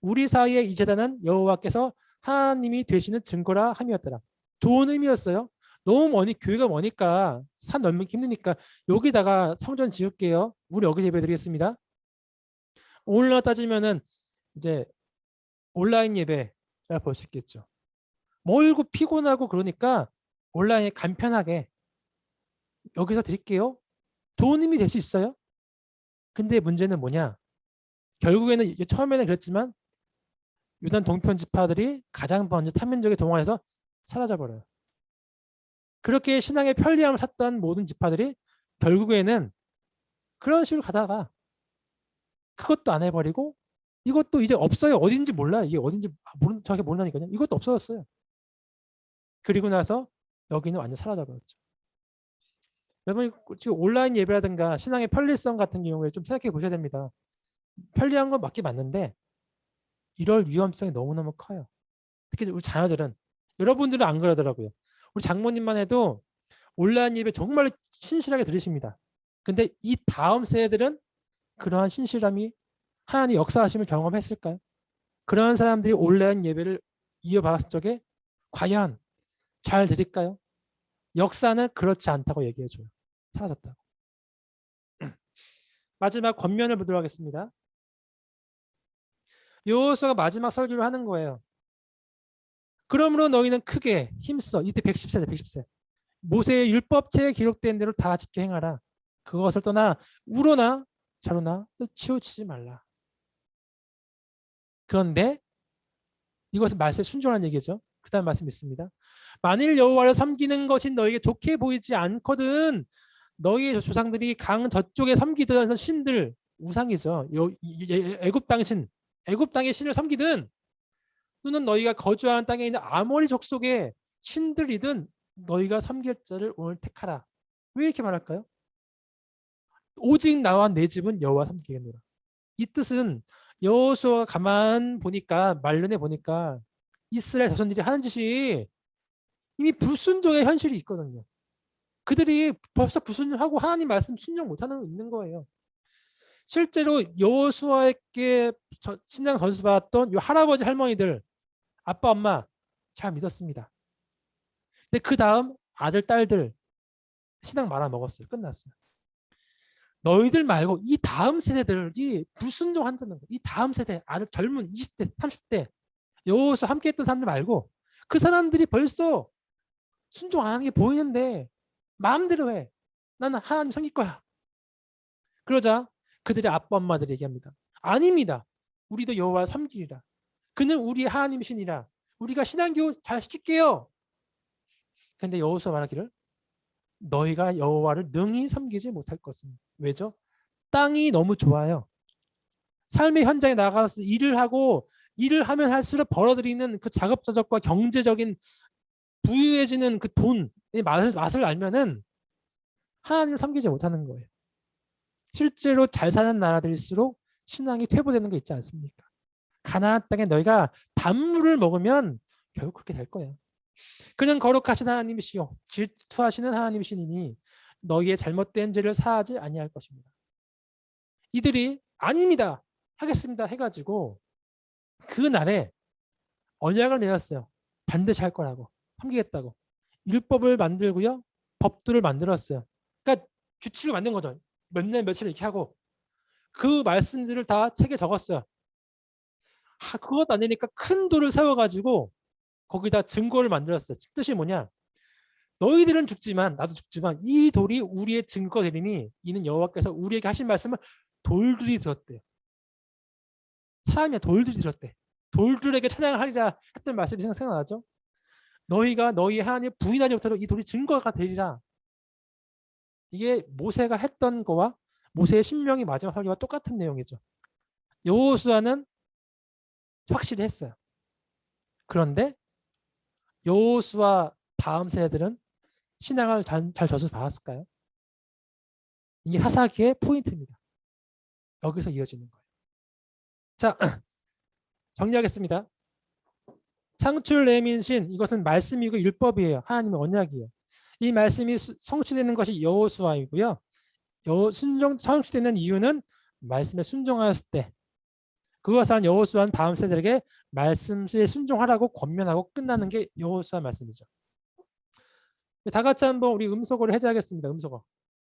우리 사이에 이 재단은 여호와께서 하나님이 되시는 증거라 함이었더라. 좋은 의미였어요. 너무 교회가 머니까 산 넘기 힘드니까 여기다가 성전 지을게요. 우리 여기서 예배드리겠습니다. 오늘날 따지면은 이제 온라인 예배라 볼 수 있겠죠. 멀고 피곤하고 그러니까 온라인에 간편하게 여기서 드릴게요. 좋은 의미 될 수 있어요. 근데 문제는 뭐냐? 결국에는 처음에는 그랬지만 유단 동편 지파들이 가장 먼저 타민족에 동원해서 사라져버려요. 그렇게 신앙의 편리함을 찾던 모든 지파들이 결국에는 그런 식으로 가다가 그것도 안 해버리고 이것도 이제 없어요. 어딘지 몰라. 이게 어딘지 정확히 모르니까요. 이것도 없어졌어요. 그리고 나서 여기는 완전 사라져버렸죠. 여러분 지금 온라인 예배라든가 신앙의 편리성 같은 경우에 좀 생각해 보셔야 됩니다. 편리한 건 맞긴 맞는데 이럴 위험성이 너무너무 커요. 특히 우리 자녀들은 여러분들은 안 그러더라고요. 우리 장모님만 해도 온라인 예배 정말 신실하게 들으십니다. 근데 이 다음 세대들은 그러한 신실함이 하나님 역사하심을 경험했을까요? 그러한 사람들이 온라인 예배를 이어받았을 적에 과연 잘 드릴까요? 역사는 그렇지 않다고 얘기해줘요. 사라졌다고. 마지막 권면을 보도록 하겠습니다. 여호수아가 마지막 설교를 하는 거예요. 그러므로 너희는 크게 힘써. 이때 110세죠. 110세. 모세의 율법책에 기록된 대로 다 지켜 행하라. 그것을 떠나 우로나 좌로나 치우치지 말라. 그런데 이것은 말씀에 순종하는 얘기죠. 그 다음 말씀 있습니다. 만일 여호와를 섬기는 것이 너에게 좋게 보이지 않거든 너희 조상들이 강 저쪽에 섬기던 신들 우상이죠. 애굽 땅 신, 애굽 땅의 신을 섬기든 또는 너희가 거주하는 땅에 있는 아모리 족속의 신들이든 너희가 섬길 자를 오늘 택하라. 왜 이렇게 말할까요? 오직 나와 내 집은 여호와 섬기겠노라. 이 뜻은 여호수아가 가만 보니까 말년에 보니까 이스라엘 자손들이 하는 짓이 이미 불순종의 현실이 있거든요. 그들이 벌써 불순종하고 하나님 말씀 순종 못하는 있는 거예요. 실제로 여호수아에게 신앙 전수 받았던 요 할아버지 할머니들 아빠 엄마 잘 믿었습니다. 근데 그 다음 아들 딸들 신앙 말아 먹었어요. 끝났어요. 너희들 말고 이 다음 세대들이 불순종한다는 거예요. 이 다음 세대 아들 젊은 20대 30대 여호수아 함께 했던 사람들 말고 그 사람들이 벌써 순종 안 하는 게 보이는데 마음대로 해. 나는 하나님 섬길 거야. 그러자 그들의 아빠 엄마들이 얘기합니다. 아닙니다. 우리도 여호와 섬기리라. 그는 우리 하나님 신이라. 우리가 신앙교육 잘 시킬게요. 그런데 여호수아 말하기를 너희가 여호와를 능히 섬기지 못할 것은. 왜죠? 땅이 너무 좋아요. 삶의 현장에 나가서 일을 하고 일을 하면 할수록 벌어들이는 그 자급자족과 경제적인 부유해지는 그 돈의 맛을 알면은 하나님을 섬기지 못하는 거예요. 실제로 잘 사는 나라들일수록 신앙이 퇴보되는 게 있지 않습니까? 가나안 땅에 너희가 단물을 먹으면 결국 그렇게 될 거예요. 그는 거룩하신 하나님이시요 질투하시는 하나님이시니 너희의 잘못된 죄를 사하지 아니할 것입니다. 이들이 아닙니다. 하겠습니다. 해가지고 그날에 언약을 내었어요. 반드시 할 거라고. 섬기겠다고. 율법을 만들고요. 법도를 만들었어요. 그러니까 규칙을 만든 거죠. 몇 년 며칠 이렇게 하고 그 말씀들을 다 책에 적었어요. 그것도 안 되니까 큰 돌을 세워가지고 거기다 증거를 만들었어요. 뜻이 뭐냐? 너희들은 죽지만 나도 죽지만 이 돌이 우리의 증거가 되리니 이는 여호와께서 우리에게 하신 말씀을 돌들이 들었대요. 사람이 돌들이 들었대. 돌들에게 찬양을 하리라 했던 말씀이 생각나죠? 너희가 너희 하나님 부인하지 못하도록 이 돌이 증거가 되리라. 이게 모세가 했던 거와 모세의 신명기 마지막 설교와 똑같은 내용이죠. 여호수아는 확실히 했어요. 그런데 여호수아 다음 세대들은 신앙을 잘 저수 받았을까요? 이게 사사기의 포인트입니다. 여기서 이어지는 거예요. 자, 정리하겠습니다. 창출 내민신 이것은 말씀이고 율법이에요. 하나님의 언약이에요. 이 말씀이 성취되는 것이 여호수아이고요. 성취되는 이유는 말씀에 순종하였을 때 그것을 한 여호수아는 다음 세대에게 말씀에 순종하라고 권면하고 끝나는 게 여호수아 말씀이죠. 다 같이 한번 우리 음소거를 해제하겠습니다. 음소거.